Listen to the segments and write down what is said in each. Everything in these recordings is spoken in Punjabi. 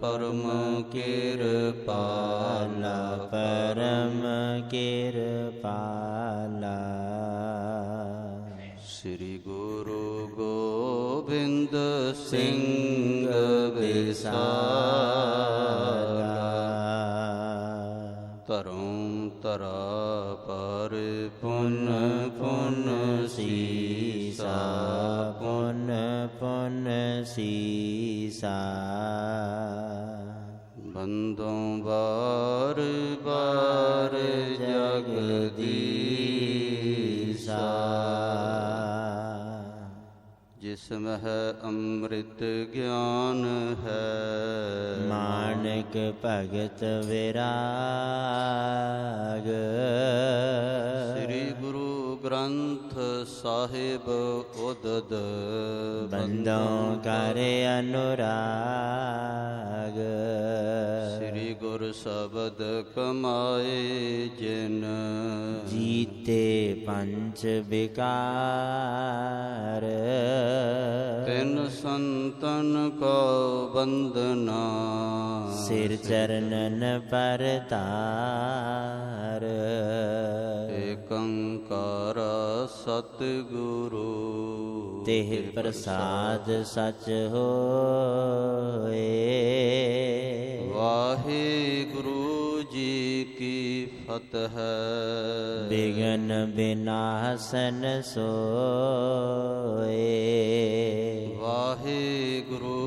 परम किरपाला परम किरपाला। श्री गुरु गोबिंद सिंह विसाला। धर्म धरा पर पुन पुन सीसा, पुन पुन सीसा। बंदों बार बार जगदीसा। जिसमें है अमृत ज्ञान है, मानक भगत विराग। श्री गुरु ग्रंथ साहिब उदद बंदों करे अनुराग। श्री गुरु शब्द कमाए जिन, जीते पंच विकार। तिन संतन को बंदना, सिर चरणन पर तार। एकंकार सतगुरु, तेह प्रसाद सच होए। वाहिगुरु जी की फतह, बिघन विनाशन सोए। वाहिगुरु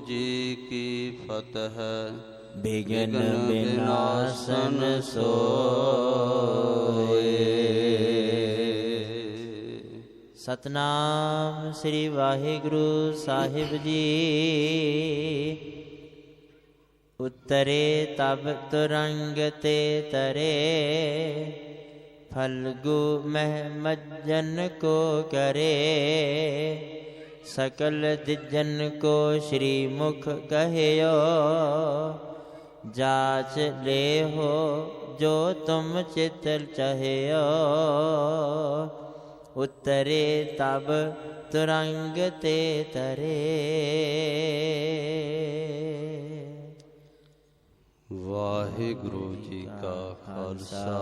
जी की फतह, बिघन विनाशन सोए। सतनाम श्री वाहिगुरु साहिब जी। उतरे तब तुरंग ते तरे, फल्गु मह मज्जन को करे। सकल दिजन को श्री मुख कहियो, जाच ले हो जो तुम चित चाहियो। उतरे तब तुरंग ते तरे। वाहिगुरु जी का खालसा,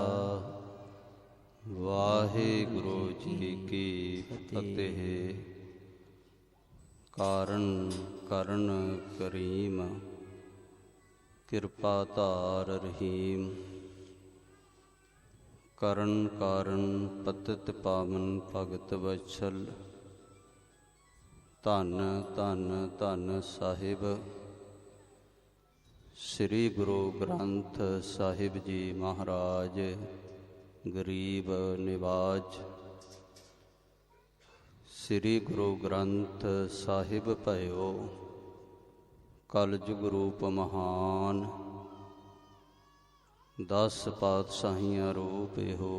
वाहिगुरु जी की फतेह। कारण करण करीम, किरपा धार रहीम। करण कारण पतित पावन भगत वत्सल। धन धन धन साहिब श्री गुरु ग्रंथ साहिब जी महाराज गरीब निवाज। श्री गुरु ग्रंथ साहिब भयो कलयुग रूप महान। 10 पातशाहियां रूप एहो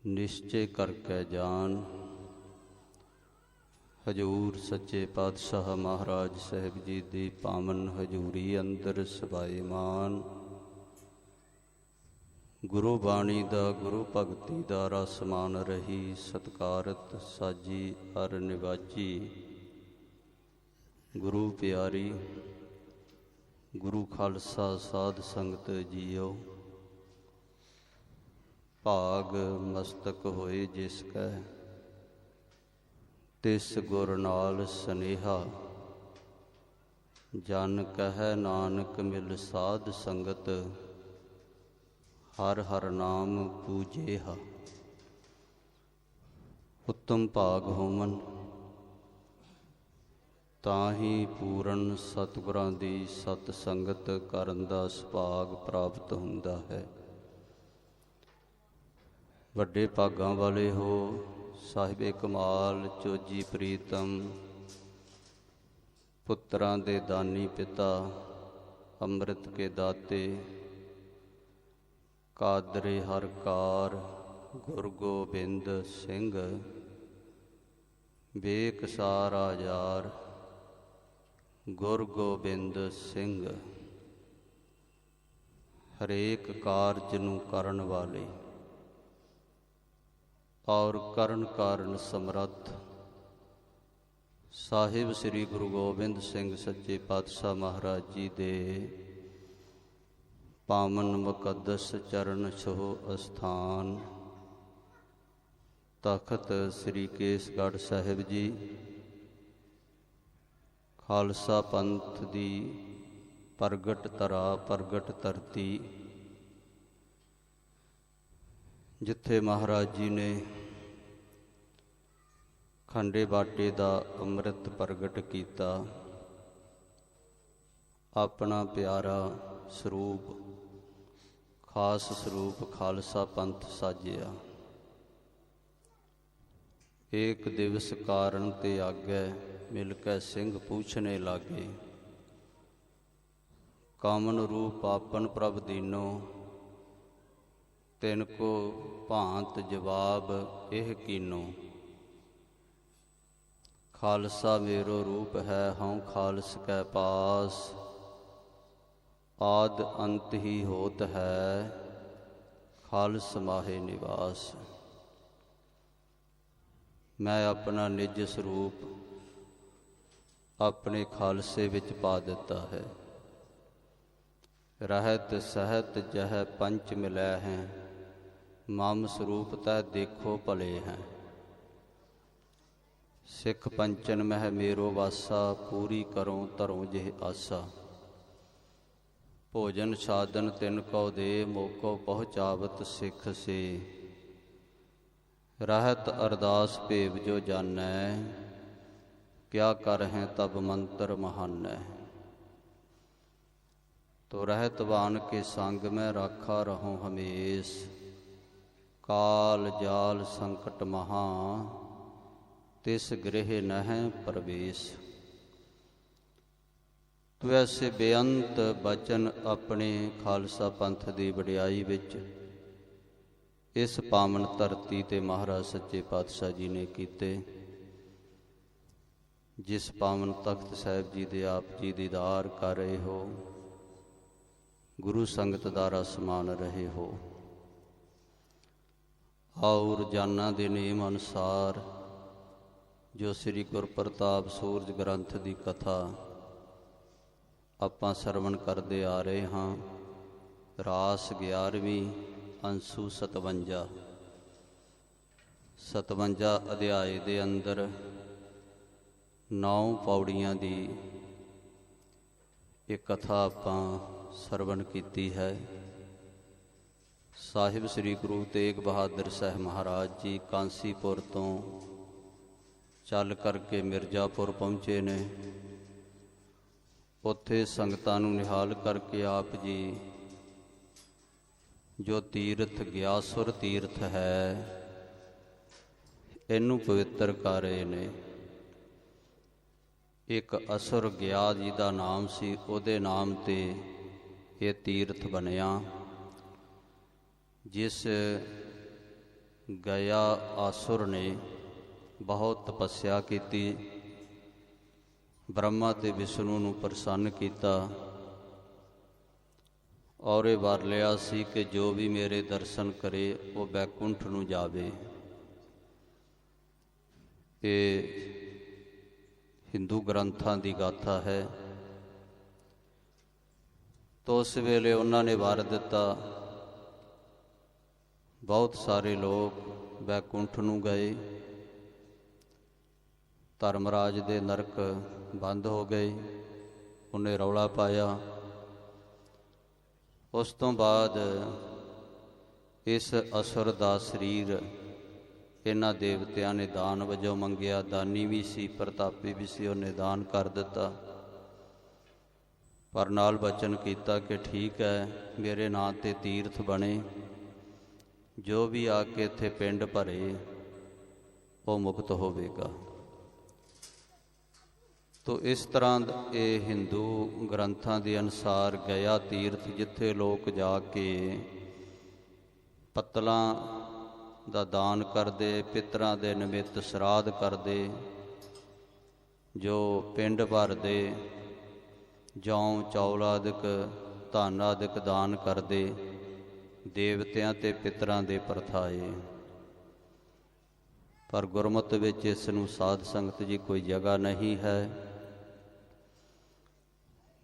निश्चय करके जान। हजूर सच्चे पातशाह महाराज साहिब जी दी पावन हजूरी अंदर सबाईमान। गुरु बाणी दा गुरु भगती दा रस मान रही। सत्कारत साजी अर निवाजी गुरु प्यारी। गुरु खालसा साध संगत जीओ। भाग मस्तक होए जिसकै, तिस गुर नाल सनेहा। जन कह नानक मिल साध संगत, हर हर नाम पूजेहा। उत्तम भाग होवन ताही पूਰਨ सतगुरां दी सत संगत करन दा सुभाग प्राप्त हुंदा है। ਵੱਡੇ ਭਾਗਾਂ वाले हो ਸਾਹਿਬੇ ਕਮਾਲ ਚੋਜੀ ਪ੍ਰੀਤਮ। ਪੁੱਤਰਾਂ ਦੇ ਦਾਨੀ ਪਿਤਾ ਅੰਮ੍ਰਿਤ ਕੇ ਦਾਤੇ। ਕਾਦਰੇ ਹਰ ਕਾਰ ਗੁਰ ਗੋਬਿੰਦ ਸਿੰਘ। ਬੇਕਸਾਰ ਆਜਾਰ ਗੁਰ ਗੋਬਿੰਦ ਸਿੰਘ। ਹਰੇਕ ਕਾਰਜ ਨੂੰ ਕਰਨ ਵਾਲੇ और करण कारण समर्थ ਸਾਹਿਬ ਸ੍ਰੀ ਗੁਰੂ ਗੋਬਿੰਦ ਸਿੰਘ ਸੱਚੇ ਪਾਤਸ਼ਾਹ ਮਹਾਰਾਜ ਜੀ ਦੇ ਪਾਵਨ ਮੁਕੱਦਸ ਚਰਨ ਛੋਹ ਅਸਥਾਨ ਤਖਤ ਸ੍ਰੀ ਕੇਸਗੜ੍ਹ ਸਾਹਿਬ ਜੀ ਖਾਲਸਾ ਪੰਥ ਦੀ ਪ੍ਰਗਟ ਧਰਾ, ਪ੍ਰਗਟ ਧਰਤੀ, ਜਿੱਥੇ ਮਹਾਰਾਜ ਜੀ ਨੇ ਖੰਡੇ ਬਾਟੇ ਦਾ ਅੰਮ੍ਰਿਤ ਪ੍ਰਗਟ ਕੀਤਾ, ਆਪਣਾ ਪਿਆਰਾ ਸਰੂਪ, ਖਾਸ ਸਰੂਪ ਖਾਲਸਾ ਪੰਥ ਸਾਜਿਆ। ਏਕ ਦਿਵਸ ਕਾਰਨ ਤੇ ਆਗੈ, ਮਿਲ ਕੈ ਸਿੰਘ ਪੂਛਨੇ ਲਾਗੇ। ਕਾਮਨ ਰੂਪ ਆਪਨ ਪ੍ਰਭ ਦੀਨੋ, ਤਿਨ ਕੋ ਭਾਂਤ ਜਵਾਬ ਇਹ ਕੀਨੋ। ਖਾਲਸਾ ਮੇਰੋ ਰੂਪ ਹੈ, ਹਉ ਖਾਲਸ ਕੈ ਪਾਸ। ਆਦ ਅੰਤ ਹੀ ਹੋਤ ਹੈ, ਖਾਲਸ ਮਾਹੇ ਨਿਵਾਸ। ਮੈਂ ਆਪਣਾ ਨਿਜ ਸਰੂਪ ਆਪਣੇ ਖਾਲਸੇ ਵਿੱਚ ਪਾ ਦਿੱਤਾ ਹੈ। ਰਹਿਤ ਸਹਿਤ ਜਹ ਪੰਚ ਮਿਲੈ ਹੈ, ਮਮ ਸਰੂਪ ਤੈ ਦੇਖੋ ਭਲੇ ਹੈ। ਸਿੱਖ ਪੰਚਨ ਮਹਿ ਮੇਰੋ ਵਾਸਾ, ਪੂਰੀ ਕਰੋ ਧਰੋ ਜਿਹ ਆਸਾ। ਭੋਜਨ ਸਾਧਨ ਤਿਨ ਕਉ ਦੇ, ਮੋਕੋ ਪਹੁੰਚਾਵਤ ਸਿੱਖ ਸੇ। ਰਹਿਤ ਅਰਦਾਸ ਭੇਵ ਜੋ ਜਾਣੈ, ਕਿਆ ਕਰਹਿ ਤਬ ਮੰਤਰ ਮਹਾਨੈ। ਤੋ ਰਹਿਤ ਵਾਨ ਕੇ ਸੰਗ ਮੈਂ ਰਾਖਾ ਰਹੂੰ ਹਮੇਸ਼। ਕਾਲ ਜਾਲ ਸੰਕਟ ਮਹਾ, ਤਿਸ ਗ੍ਰਹਿ ਨਹਿ ਪ੍ਰਵੇਸ਼। ਤੂੰ ਐਸੇ ਬੇਅੰਤ ਬਚਨ ਆਪਣੇ ਖਾਲਸਾ ਪੰਥ ਦੀ ਵਡਿਆਈ ਵਿੱਚ ਇਸ ਪਾਵਨ ਧਰਤੀ ਤੇ ਮਹਾਰਾਜ ਸੱਚੇ ਪਾਤਸ਼ਾਹ ਜੀ ਨੇ ਕੀਤੇ। ਜਿਸ ਪਾਵਨ ਤਖਤ ਸਾਹਿਬ ਜੀ ਦੇ ਆਪ ਜੀ ਦੀਦਾਰ ਕਰ ਰਹੇ ਹੋ, ਗੁਰੂ ਸੰਗਤ ਦਾ ਰਸ ਮਾਣ ਰਹੇ ਹੋ। ਆਓ ਰੋਜ਼ਾਨਾ ਦੇ ਨੇਮ ਅਨੁਸਾਰ ਜੋ ਸ੍ਰੀ ਗੁਰਪ੍ਰਤਾਪ ਸੂਰਜ ਗ੍ਰੰਥ ਦੀ ਕਥਾ ਆਪਾਂ ਸਰਵਣ ਕਰਦੇ ਆ ਰਹੇ ਹਾਂ। ਰਾਸ 11ਵੀਂ, ਅੰਸੂ 57। 57 ਅਧਿਆਏ ਦੇ ਅੰਦਰ 9 ਪੌੜੀਆਂ ਦੀ ਇਹ ਕਥਾ ਆਪਾਂ ਸਰਵਣ ਕੀਤੀ ਹੈ। ਸਾਹਿਬ ਸ੍ਰੀ ਗੁਰੂ ਤੇਗ ਬਹਾਦਰ ਸਾਹਿਬ ਮਹਾਰਾਜ ਜੀ ਕਾਂਸੀਪੁਰ ਤੋਂ ਚੱਲ ਕਰਕੇ ਮਿਰਜ਼ਾਪੁਰ ਪਹੁੰਚੇ ਨੇ। ਉੱਥੇ ਸੰਗਤਾਂ ਨੂੰ ਨਿਹਾਲ ਕਰਕੇ ਆਪ ਜੀ ਜੋ ਤੀਰਥ ਗਿਆਸੁਰ ਤੀਰਥ ਹੈ, ਇਹਨੂੰ ਪਵਿੱਤਰ ਕਰ ਰਹੇ ਨੇ। ਇੱਕ ਅਸੁਰ ਗਿਆ ਜੀ ਦਾ ਨਾਮ ਸੀ, ਉਹਦੇ ਨਾਮ ਤੇ ਇਹ ਤੀਰਥ ਬਣਿਆ। ਜਿਸ ਗਿਆ ਆਸੁਰ ਨੇ ਬਹੁਤ ਤਪੱਸਿਆ ਕੀਤੀ, ਬ੍ਰਹਮਾ ਤੇ ਵਿਸ਼ਨੂੰ ਨੂੰ ਪ੍ਰਸੰਨ ਕੀਤਾ ਔਰ ਇਹ ਵਰ ਲਿਆ ਸੀ ਕਿ ਜੋ ਵੀ ਮੇਰੇ ਦਰਸ਼ਨ ਕਰੇ ਉਹ ਬੈਕੁੰਠ ਨੂੰ ਜਾਵੇ। ਇਹ ਹਿੰਦੂ ਗ੍ਰੰਥਾਂ ਦੀ ਗਾਥਾ ਹੈ। ਤੋ ਉਸ ਵੇਲੇ ਉਹਨਾਂ ਨੇ ਵਰ ਦਿੱਤਾ, ਬਹੁਤ ਸਾਰੇ ਲੋਕ ਬੈਕੁੰਠ ਨੂੰ ਗਏ। ਧਰਮਰਾਜ ਦੇ ਨਰਕ ਬੰਦ ਹੋ ਗਏ। ਉਹਨੇ ਰੌਲਾ ਪਾਇਆ। ਉਸ ਤੋਂ ਬਾਅਦ ਇਸ ਅਸੁਰ ਦਾ ਸਰੀਰ ਇਹਨਾਂ ਦੇਵਤਿਆਂ ਨੇ ਦਾਨ ਵਜੋਂ ਮੰਗਿਆ। ਦਾਨੀ ਵੀ ਸੀ, ਪ੍ਰਤਾਪੀ ਵੀ ਸੀ, ਉਹਨੇ ਦਾਨ ਕਰ ਦਿੱਤਾ। ਪਰ ਨਾਲ ਬਚਨ ਕੀਤਾ ਕਿ ਠੀਕ ਹੈ, ਮੇਰੇ ਨਾਂ 'ਤੇ ਤੀਰਥ ਬਣੇ, ਜੋ ਵੀ ਆ ਕੇ ਇੱਥੇ ਪਿੰਡ ਭਰੇ ਉਹ ਮੁਕਤ ਹੋਵੇਗਾ। ਤੋ ਇਸ ਤਰ੍ਹਾਂ ਇਹ ਹਿੰਦੂ ਗ੍ਰੰਥਾਂ ਦੇ ਅਨੁਸਾਰ ਗਿਆ ਤੀਰਥ, ਜਿੱਥੇ ਲੋਕ ਜਾ ਕੇ ਪੱਤਲਾਂ ਦਾ ਦਾਨ ਕਰਦੇ, ਪਿਤਰਾਂ ਦੇ ਨਿਮਿਤ ਸ਼ਰਾਧ ਕਰਦੇ, ਜੋ ਪਿੰਡ ਭਰਦੇ, ਜੌਂ ਚੌਲ ਆਦਿਕ ਧਨ ਆਦਿਕ ਦਾਨ ਕਰਦੇ, ਦੇਵਤਿਆਂ ਤੇ ਪਿਤਰਾਂ ਦੇ ਪਰਥਾਏ। ਪਰ ਗੁਰਮਤਿ ਵਿੱਚ ਇਸ ਨੂੰ ਸਾਧ ਸੰਗਤ ਜੀ ਕੋਈ ਜਗ੍ਹਾ ਨਹੀਂ ਹੈ।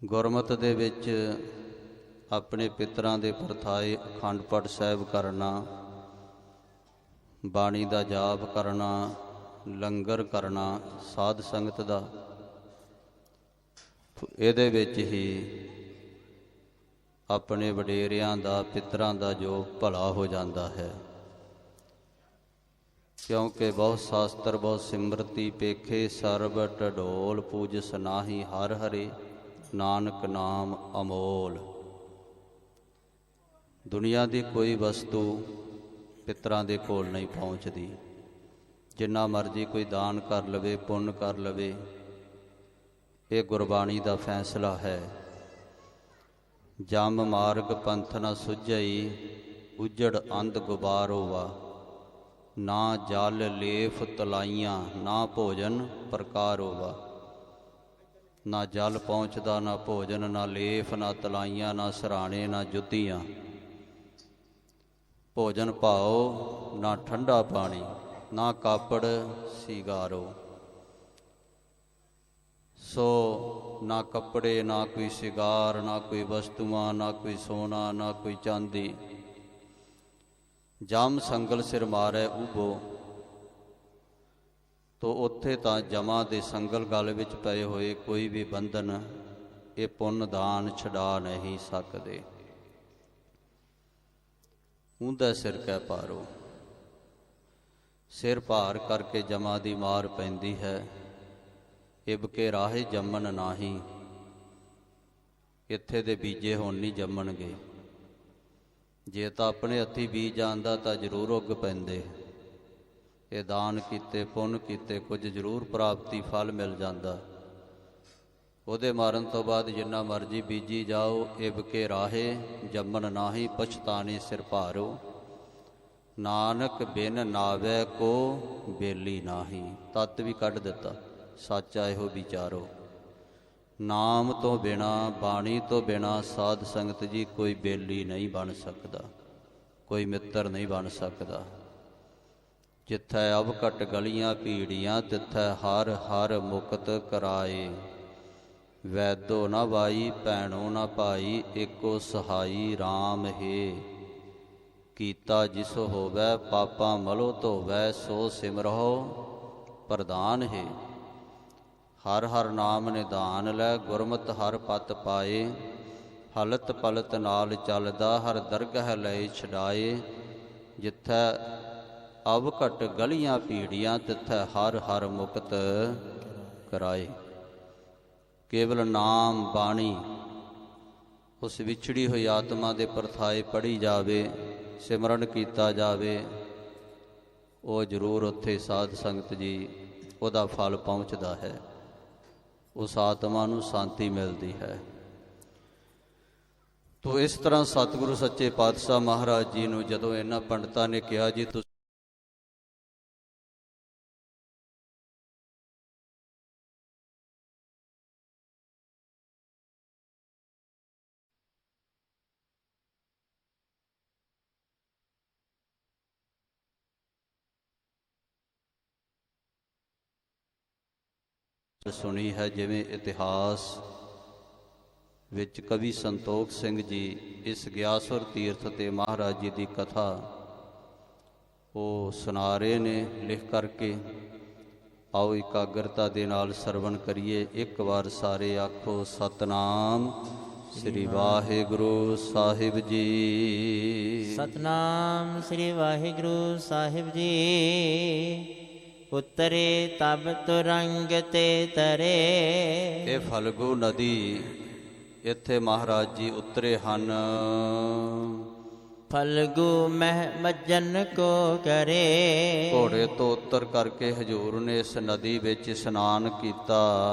ਗੁਰਮਤਿ ਦੇ ਵਿੱਚ ਆਪਣੇ ਪਿਤਰਾਂ ਦੇ ਪਰਥਾਏ ਅਖੰਡ ਪਾਠ ਸਾਹਿਬ ਕਰਨਾ, ਬਾਣੀ ਦਾ ਜਾਪ ਕਰਨਾ, ਲੰਗਰ ਕਰਨਾ ਸਾਧ ਸੰਗਤ ਦਾ, ਇਹਦੇ ਵਿੱਚ ਹੀ ਆਪਣੇ ਵਡੇਰਿਆਂ ਦਾ, ਪਿਤਰਾਂ ਦਾ ਜੋ ਭਲਾ ਹੋ ਜਾਂਦਾ ਹੈ। ਕਿਉਂਕਿ ਬਹੁਤ ਸ਼ਾਸਤਰ ਬਹੁਤ ਸਿਮਰਤੀ ਪੇਖੇ ਸਰਬ ਢਡੋਲ ਪੂਜਸ ਨਾਹੀ ਹਰ ਹਰੇ ਨਾਨਕ ਨਾਮ ਅਮੋਲ। ਦੁਨੀਆ ਦੀ ਕੋਈ ਵਸਤੂ ਪਿਤਰਾਂ ਦੇ ਕੋਲ ਨਹੀਂ ਪਹੁੰਚਦੀ। ਜਿੰਨਾ ਮਰਜ਼ੀ ਕੋਈ ਦਾਨ ਕਰ ਲਵੇ, ਪੁੰਨ ਕਰ ਲਵੇ, ਇਹ ਗੁਰਬਾਣੀ ਦਾ ਫੈਸਲਾ ਹੈ। ਜਮ ਮਾਰਗ ਪੰਥ ਨ ਸੁਝਈ, ਉਜੜ ਅੰਧ ਗੁਬਾਰੋ ਵਾ। ਨਾ ਜਲ ਲੇਫ ਤਲਾਈਆਂ, ਨਾ ਭੋਜਨ ਪ੍ਰਕਾਰੋ ਵਾ। ਨਾ ਜਲ ਪਹੁੰਚਦਾ, ਨਾ ਭੋਜਨ, ਨਾ ਲੇਫ, ਨਾ ਤਲਾਈਆਂ, ਨਾ ਸਰਾਣੇ, ਨਾ ਜੁੱਤੀਆਂ। ਭੋਜਨ ਭਾਓ ਨਾ ਠੰਡਾ ਪਾਣੀ, ਨਾ ਕਾਪੜ ਸਿਗਾਰੋ। ਸੋ ਨਾ ਕੱਪੜੇ, ਨਾ ਕੋਈ ਸਿਗਾਰ, ਨਾ ਕੋਈ ਵਸਤੂਆਂ, ਨਾ ਕੋਈ ਸੋਨਾ, ਨਾ ਕੋਈ ਚਾਂਦੀ। ਜਮ ਸੰਗਲ ਸਿਰ ਮਾਰੈ ਉਭੋ, ਤੋ ਉੱਥੇ ਤਾਂ ਜਮਾਂ ਦੇ ਸੰਗਲ ਗਲ ਵਿੱਚ ਪਏ ਹੋਏ ਕੋਈ ਵੀ ਬੰਧਨ ਇਹ ਪੁੰਨ ਦਾਨ ਛਡਾ ਨਹੀਂ ਸਕਦੇ। ਊਂਦਾ ਸਿਰ ਕਹਿ ਭਾਰੋ, ਸਿਰ ਭਾਰ ਕਰਕੇ ਜਮਾਂ ਦੀ ਮਾਰ ਪੈਂਦੀ ਹੈ। ਇਬ ਕੇ ਰਾਹੇ ਜੰਮਣ ਨਾਹੀ, ਇੱਥੇ ਦੇ ਬੀਜੇ ਹੁਣ ਨਹੀਂ ਜੰਮਣਗੇ। ਜੇ ਤਾਂ ਆਪਣੇ ਹੱਥੀਂ ਬੀਜ ਆਂਦਾ ਤਾਂ ਜ਼ਰੂਰ ਉੱਗ ਪੈਂਦੇ। ਇਹ ਦਾਨ ਕੀਤੇ, ਪੁੰਨ ਕੀਤੇ, ਕੁਝ ਜ਼ਰੂਰ ਪ੍ਰਾਪਤੀ ਫਲ ਮਿਲ ਜਾਂਦਾ। ਉਹਦੇ ਮਾਰਨ ਤੋਂ ਬਾਅਦ ਜਿੰਨਾ ਮਰਜ਼ੀ ਬੀਜੀ ਜਾਓ, ਇਬ ਕੇ ਰਾਹੇ ਜੰਮਣ ਨਾਹੀ, ਪਛਤਾਣੇ ਸਿਰ ਭਾਰੋ। ਨਾਨਕ ਬਿਨ ਨਾਵੈ ਕੋ ਬੇਲੀ ਨਾਹੀ। ਤੱਤ ਵੀ ਕੱਢ ਦਿੱਤਾ, ਸੱਚਾ ਇਹੋ ਵਿਚਾਰੋ। ਨਾਮ ਤੋਂ ਬਿਨਾ, ਬਾਣੀ ਤੋਂ ਬਿਨਾ ਸਾਧ ਸੰਗਤ ਜੀ ਕੋਈ ਬੇਲੀ ਨਹੀਂ ਬਣ ਸਕਦਾ, ਕੋਈ ਮਿੱਤਰ ਨਹੀਂ ਬਣ ਸਕਦਾ। ਜਿੱਥੈ ਅਬ ਘਟ ਗਲੀਆਂ ਭੀੜੀਆਂ, ਤਿੱਥੈ ਹਰ ਹਰ ਮੁਕਤ ਕਰਾਏ। ਵੈਦੋ ਨਾ ਬਾਈ, ਭੈਣੋ ਨਾ ਭਾਈ, ਏਕੋ ਸਹਾਈ RAM ਹੈ। ਕੀਤਾ ਜਿਸ ਹੋਵੈ, ਪਾਪਾਂ ਮਲੋ ਧੋਵੈ, ਸੋ ਸਿਮਰਹੁ ਪ੍ਰਧਾਨ ਹੈ। ਹਰ ਹਰ ਨਾਮ ਨਿਧਾਨ ਲੈ, ਗੁਰਮਤਿ ਹਰ ਪਤ ਪਾਏ। ਹਲਤ ਪਲਤ ਨਾਲ ਚੱਲਦਾ, ਹਰ ਦਰਗਹ ਲਏ ਛਡਾਏ। ਜਿੱਥੈ ਅਬ ਘਟ ਗਲੀਆਂ ਭੀੜੀਆਂ, ਤਿੱਥੈ ਹਰ ਹਰ ਮੁਕਤ ਕਰਾਏ। ਕੇਵਲ ਨਾਮ ਬਾਣੀ ਉਸ ਵਿਛੜੀ ਹੋਈ ਆਤਮਾ ਦੇ ਪਰਥਾਏ ਪੜ੍ਹੀ ਜਾਵੇ, ਸਿਮਰਨ ਕੀਤਾ ਜਾਵੇ, ਉਹ ਜ਼ਰੂਰ ਉੱਥੇ ਸਾਧ ਸੰਗਤ ਜੀ ਉਹਦਾ ਫਲ ਪਹੁੰਚਦਾ ਹੈ। ਉਸ ਆਤਮਾ ਨੂੰ ਸ਼ਾਂਤੀ ਮਿਲਦੀ ਹੈ। ਤੋ ਇਸ ਤਰ੍ਹਾਂ ਸਤਿਗੁਰੂ ਸੱਚੇ ਪਾਤਸ਼ਾਹ ਮਹਾਰਾਜ ਜੀ ਨੂੰ ਜਦੋਂ ਇਹਨਾਂ ਪੰਡਤਾਂ ਨੇ ਕਿਹਾ ਜੀ ਤੁਸੀਂ ਸੁਣੀ ਹੈ, ਜਿਵੇਂ ਇਤਿਹਾਸ ਵਿੱਚ ਕਵੀ ਸੰਤੋਖ ਸਿੰਘ ਜੀ ਇਸ ਗਿਆਸੁਰ ਤੀਰਥ ਤੇ ਮਹਾਰਾਜ ਜੀ ਦੀ ਕਥਾ ਉਹ ਸੁਣਾ ਰਹੇ ਨੇ ਲਿਖ ਕਰਕੇ। ਆਓ ਇਕਾਗਰਤਾ ਦੇ ਨਾਲ ਸਰਵਣ ਕਰੀਏ। ਇੱਕ ਵਾਰ ਸਾਰੇ ਆਖੋ ਸਤਨਾਮ ਸ੍ਰੀ ਵਾਹਿਗੁਰੂ ਸਾਹਿਬ ਜੀ। ਸਤਨਾਮ ਸ੍ਰੀ ਵਾਹਿਗੁਰੂ ਸਾਹਿਬ ਜੀ। ਉਤਰੇ ਤਬ ਤੁਰੰਗ ਤੇ ਤਰੇ। ਇਹ ਫਲਗੂ ਨਦੀ, ਇੱਥੇ ਮਹਾਰਾਜ ਜੀ ਉਤਰੇ ਹਨ। ਫਲਗੂ ਮਹਿ ਮੱਜਨ ਕੋ ਕਰੇ। ਘੋੜੇ ਤੋਂ ਉਤਰ ਕਰਕੇ ਹਜ਼ੂਰ ਨੇ ਇਸ ਨਦੀ ਵਿੱਚ ਇਸ਼ਨਾਨ ਕੀਤਾ।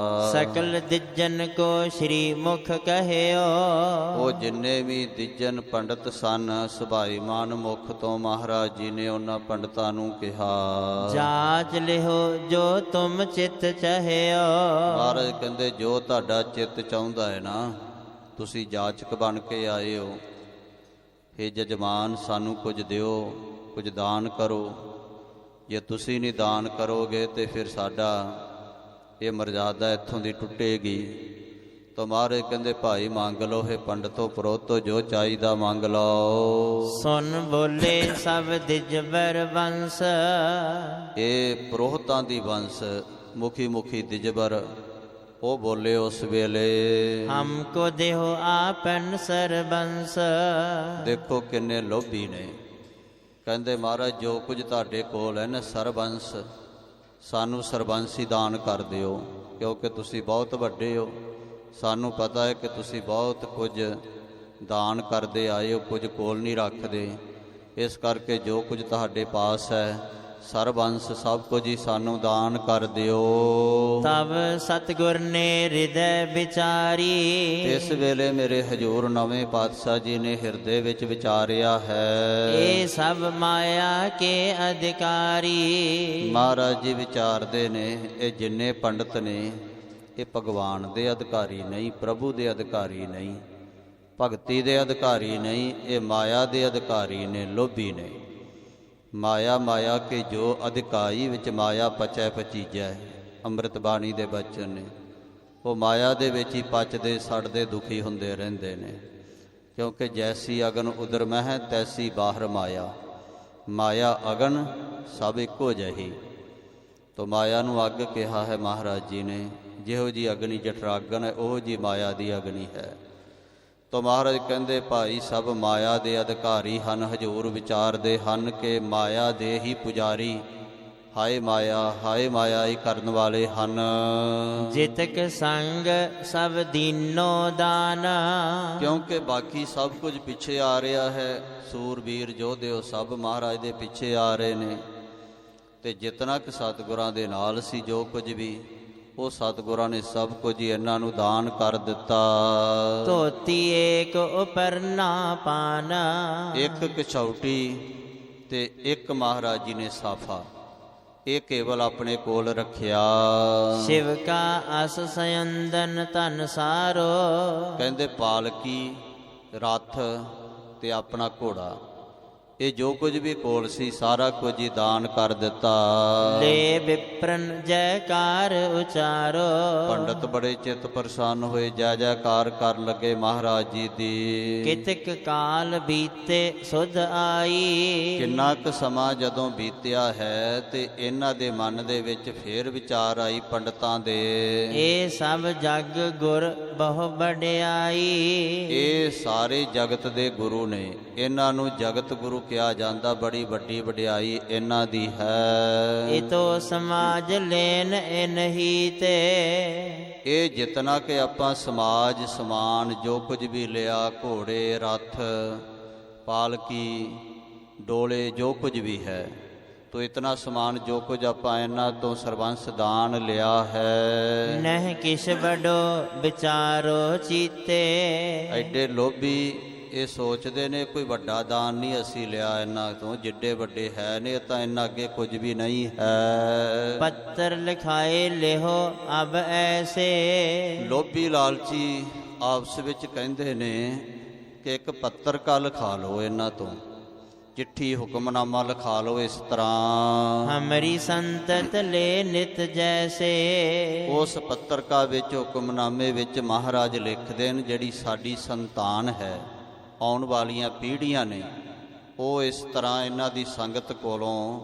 ਸਕਲ ਦਿਜਨ ਕੋ ਸ਼੍ਰੀ ਮੁਖ ਕਹਿਓ। ਉਹ ਜਿੰਨੇ ਵੀ ਦਿਜਨ ਪੰਡਤ ਸਨ, ਸੁਭਾਈਮਾਨ ਮੁਖ ਤੋਂ ਮਹਾਰਾਜ ਜੀ ਨੇ ਉਹਨਾਂ ਪੰਡਤਾਂ ਨੂੰ ਕਿਹਾ, ਜਾਚ ਲਿਓ ਜੋ ਤੁਮ ਚਿਤ ਚਾਹਿਓ। ਮਹਾਰਾਜ ਕਹਿੰਦੇ ਜੋ ਤੁਹਾਡਾ ਚਿੱਤ ਚਾਹੁੰਦਾ ਹੈ ਨਾ, ਤੁਸੀਂ ਜਾਚਕ ਬਣ ਕੇ ਆਏ ਹੋ। ਹੇ ਜਜਮਾਨ, ਸਾਨੂੰ ਕੁਝ ਦਿਓ, ਕੁਝ ਦਾਨ ਕਰੋ। ਜੇ ਤੁਸੀਂ ਨਹੀਂ ਦਾਨ ਕਰੋਗੇ ਤੇ ਫਿਰ ਸਾਡਾ ਇਹ ਮਰਜ਼ਾਦਾ ਇੱਥੋਂ ਦੀ ਟੁੱਟੇਗੀ। ਤਾਂ ਮਹਾਰਾਜ ਕਹਿੰਦੇ ਭਾਈ ਮੰਗ ਲਓ, ਹੈ ਪੰਡਤੋ ਪਰੋਤੋ ਜੋ ਚਾਹੀਦਾ ਮੰਗ ਲਓ। ਸੁਨ ਬੋਲੇ ਸਭ ਦਿਜਬਰ ਬੰਸ। ਇਹ ਪੁਰੋਹਤਾਂ ਦੀ ਵੰਸ ਮੁਖੀ ਮੁਖੀ ਦਿਜਬਰ ਉਹ ਬੋਲੇ ਉਸ ਵੇਲੇ, ਹਮਕੋ ਦੇਹੋ ਆਪਨ ਸਰਬੰਸ। ਦੇਖੋ ਕਿੰਨੇ ਲੋਭੀ ਨੇ। ਕਹਿੰਦੇ ਮਹਾਰਾਜ ਜੋ ਕੁਝ ਤੁਹਾਡੇ ਕੋਲ ਹੈ ਨਾ ਸਰਬੰਸ, ਸਾਨੂੰ ਸਰਬੰਸੀ ਦਾਨ ਕਰ ਦਿਓ, ਕਿਉਂਕਿ ਤੁਸੀਂ ਬਹੁਤ ਵੱਡੇ ਹੋ। ਸਾਨੂੰ ਪਤਾ ਹੈ ਕਿ ਤੁਸੀਂ ਬਹੁਤ ਕੁਝ ਦਾਨ ਕਰਦੇ ਆਏ ਹੋ, ਕੁਝ ਕੋਲ ਨਹੀਂ ਰੱਖਦੇ। ਇਸ ਕਰਕੇ ਜੋ ਕੁਝ ਤੁਹਾਡੇ ਪਾਸ ਹੈ ਸਰਬੰਸ ਸਭ ਕੁਝ ਹੀ ਸਾਨੂੰ ਦਾਨ ਕਰ ਦਿਓ। ਤਬ ਸਤਿਗੁਰ ਨੇ ਹਿਰਦੈ ਵਿਚਾਰੀ। ਇਸ ਵੇਲੇ ਮੇਰੇ ਹਜੂਰ ਨਵੇਂ ਪਾਤਸ਼ਾਹ ਜੀ ਨੇ ਹਿਰਦੇ ਵਿੱਚ ਵਿਚਾਰਿਆ ਹੈ, ਇਹ ਸਭ ਮਾਇਆ ਕੇ ਅਧਿਕਾਰੀ। ਮਹਾਰਾਜ ਜੀ ਵਿਚਾਰਦੇ ਨੇ ਇਹ ਜਿੰਨੇ ਪੰਡਤ ਨੇ ਇਹ ਭਗਵਾਨ ਦੇ ਅਧਿਕਾਰੀ ਨਹੀਂ, ਪ੍ਰਭੂ ਦੇ ਅਧਿਕਾਰੀ ਨਹੀਂ, ਭਗਤੀ ਦੇ ਅਧਿਕਾਰੀ ਨਹੀਂ, ਇਹ ਮਾਇਆ ਦੇ ਅਧਿਕਾਰੀ ਨੇ, ਲੋਭੀ ਨੇ। ਮਾਇਆ ਮਾਇਆ ਕੇ ਜੋ ਅਧਿਕਾਰੀ ਵਿੱਚ ਮਾਇਆ ਪਚੈ ਪਚੀਜੈ, ਅੰਮ੍ਰਿਤ ਬਾਣੀ ਦੇ ਬਚਨ ਨੇ। ਉਹ ਮਾਇਆ ਦੇ ਵਿੱਚ ਹੀ ਪਚਦੇ ਸੜਦੇ ਦੁਖੀ ਹੁੰਦੇ ਰਹਿੰਦੇ ਨੇ, ਕਿਉਂਕਿ ਜੈਸੀ ਅਗਨ ਉਦਰ ਮਹਿ ਤੈਸੀ ਬਾਹਰ ਮਾਇਆ। ਮਾਇਆ ਅਗਨ ਸਭ ਇੱਕੋ ਜਿਹੀ। ਤੋ ਮਾਇਆ ਨੂੰ ਅੱਗ ਕਿਹਾ ਹੈ ਮਹਾਰਾਜ ਜੀ ਨੇ। ਜਿਹੋ ਜੀ ਅਗਨੀ ਜਠਰਾਗਨ ਹੈ ਉਹੋ ਜੀ ਮਾਇਆ ਦੀ ਅਗਨੀ ਹੈ। ਤੋ ਮਹਾਰਾਜ ਕਹਿੰਦੇ ਭਾਈ ਸਭ ਮਾਇਆ ਦੇ ਅਧਿਕਾਰੀ ਹਨ। ਹਜੂਰ ਵਿਚਾਰਦੇ ਹਨ ਕਿ ਮਾਇਆ ਦੇ ਹੀ ਪੁਜਾਰੀ ਹਾਏ ਮਾਇਆ ਹੀ ਕਰਨ ਵਾਲੇ ਹਨ। ਜਿਤਕ ਸੰਗ ਸਭ ਦੀਨੋ ਦਾਨ। ਕਿਉਂਕਿ ਬਾਕੀ ਸਭ ਕੁਝ ਪਿੱਛੇ ਆ ਰਿਹਾ ਹੈ। ਸੂਰਬੀਰ ਯੋਧੇ ਉਹ ਸਭ ਮਹਾਰਾਜ ਦੇ ਪਿੱਛੇ ਆ ਰਹੇ ਨੇ। ਤੇ ਜਿਤਨਾ ਕਿ ਸਤਿਗੁਰਾਂ ਦੇ ਨਾਲ ਸੀ ਜੋ ਕੁਝ ਵੀ ਉਹ ਸਤਿਗੁਰਾਂ ਨੇ ਸਭ ਕੁਝ ਹੀ ਇਹਨਾਂ ਨੂੰ ਦਾਨ ਕਰ ਦਿੱਤਾ। ਧੋਤੀ ਏਕ ਉਪਰ ਨਾ ਪਾਨ। ਇੱਕ ਕਛੌਟੀ ਤੇ ਇੱਕ ਮਹਾਰਾਜ ਜੀ ਨੇ ਸਾਫਾ ਇਹ ਕੇਵਲ ਆਪਣੇ ਕੋਲ ਰੱਖਿਆ। ਸ਼ਿਵ ਕਾ ਅਸ ਸਯੰਦਨ ਧਨ ਸਾਰੋ। ਕਹਿੰਦੇ ਪਾਲਕੀ ਰੱਥ ਤੇ ਆਪਣਾ ਘੋੜਾ ਇਹ ਜੋ ਕੁਝ ਵੀ ਕੋਲ ਸੀ ਸਾਰਾ ਕੁਝ ਹੀ ਦਾਨ ਕਰ ਦਿੱਤਾ। ਲੈ ਵਿਪਰਨ ਜੈਕਾਰ ਉਚਾਰੋ। ਪੰਡਤ ਬੜੇ ਚਿੱਤ ਪ੍ਰਸੰਨ ਹੋਏ, ਜੈ ਜੈਕਾਰ ਕਰਨ ਲੱਗੇ ਮਹਾਰਾਜ ਜੀ ਦੀ। ਕਿਤਕ ਕਾਲ ਬੀਤੇ ਸੁਧ ਆਈ। ਕਿੰਨਾ ਕੁ ਸਮਾਂ ਜਦੋਂ ਬੀਤਿਆ ਹੈ ਤੇ ਇਹਨਾਂ ਦੇ ਮਨ ਦੇ ਵਿੱਚ ਫੇਰ ਵਿਚਾਰ ਆਈ ਪੰਡਤਾਂ ਦੇ, ਇਹ ਸਭ ਜਗ ਗੁਰ ਬਹੁ ਵਡਿਆਈ। ਇਹ ਸਾਰੇ ਜਗਤ ਦੇ ਗੁਰੂ ਨੇ, ਇਹਨਾਂ ਨੂੰ ਜਗਤ ਗੁਰੂ ਕਿਹਾ ਜਾਂਦਾ। ਬੜੀ ਵੱਡੀ ਵਡਿਆਈ ਇਹਨਾਂ ਦੀ ਹੈ। ਇਤੋ ਸਮਾਜ ਲੈਨ ਇਨਹੀ ਤੇ। ਇਹ ਜਿਤਨਾ ਕਿ ਆਪਾਂ ਸਮਾਜ ਸਮਾਨ ਜੋ ਕੁਝ ਵੀ ਲਿਆ, ਘੋੜੇ ਰੱਥ ਪਾਲਕੀ ਡੋਲੇ ਜੋ ਕੁਝ ਵੀ ਹੈ, ਤੋ ਇਤਨਾ ਸਮਾਨ ਜੋ ਕੁਝ ਆਪਾਂ ਇਹਨਾਂ ਤੋਂ ਸਰਬੰਸ ਦਾਨ ਲਿਆ ਹੈ। ਨਹਿ ਕਿਛ ਬਡੋ ਵਿਚਾਰੋ ਚੀਤੇ। ਐਡੇ ਲੋਭੀ ਇਹ ਸੋਚਦੇ ਨੇ ਕੋਈ ਵੱਡਾ ਦਾਨ ਨਹੀਂ ਅਸੀਂ ਲਿਆ ਇਹਨਾਂ ਤੋਂ, ਜਿੱਡੇ ਵੱਡੇ ਹੈ ਨੇ ਤਾਂ ਇਹਨਾਂ ਅੱਗੇ ਕੁਝ ਵੀ ਨਹੀਂ ਹੈ। ਪੱਤਰ ਲਿਖਾਏ ਲਿਹੋ ਅਬ ਐਸੇ। ਲੋਭੀ ਲਾਲਚੀ ਆਪਸ ਵਿੱਚ ਕਹਿੰਦੇ ਨੇ ਕਿ ਇੱਕ ਪੱਤਰ ਕਾ ਲਿਖਾ ਲਓ ਇਹਨਾਂ ਤੋਂ, ਚਿੱਠੀ ਹੁਕਮਨਾਮਾ ਲਿਖਾ ਲਓ ਇਸ ਤਰ੍ਹਾਂ। ਹਮਰੀ ਸੰਤਤ ਲੈ ਨਿਤ ਜੈਸੇ। ਉਸ ਪੱਤਰਕਾ ਵਿੱਚ ਹੁਕਮਨਾਮੇ ਵਿੱਚ ਮਹਾਰਾਜ ਲਿਖਦੇ ਨੇ ਜਿਹੜੀ ਸਾਡੀ ਸੰਤਾਨ ਹੈ, ਆਉਣ ਵਾਲੀਆਂ ਪੀੜ੍ਹੀਆਂ ਨੇ, ਉਹ ਇਸ ਤਰ੍ਹਾਂ ਇਹਨਾਂ ਦੀ ਸੰਗਤ ਕੋਲੋਂ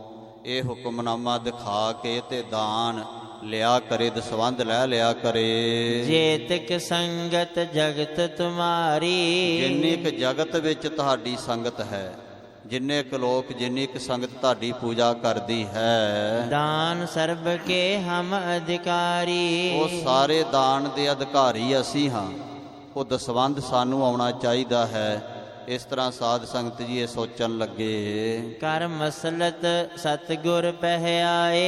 ਇਹ ਹੁਕਮਨਾਮਾ ਦਿਖਾ ਕੇ ਤੇ ਦਾਨ ਲਿਆ ਕਰੇ, ਦਸਵੰਧ ਲੈ ਲਿਆ ਕਰੇ। ਜੇਤਕ ਸੰਗਤ ਜਗਤ ਤੁਮਾਰੀ। ਜਿੰਨੀ ਕੁ ਜਗਤ ਵਿੱਚ ਤੁਹਾਡੀ ਸੰਗਤ ਹੈ, ਜਿੰਨੇ ਕੁ ਲੋਕ ਜਿੰਨੀ ਕੁ ਸੰਗਤ ਤੁਹਾਡੀ ਪੂਜਾ ਕਰਦੀ ਹੈ, ਦਾਨ ਸਰਬ ਕੇ ਹਮ ਅਧਿਕਾਰੀ। ਉਹ ਸਾਰੇ ਦਾਨ ਦੇ ਅਧਿਕਾਰੀ ਅਸੀਂ ਹਾਂ। ਉਹ ਦਸਵੰਧ ਸਾਨੂੰ ਆਉਣਾ ਚਾਹੀਦਾ ਹੈ। ਇਸ ਤਰ੍ਹਾਂ ਸਾਧ ਸੰਗਤ ਜੀ ਇਹ ਸੋਚਣ ਲੱਗੇ। ਕਰ ਮਸਲਤ ਸਤਿਗੁਰ ਪਹਿਆਏ।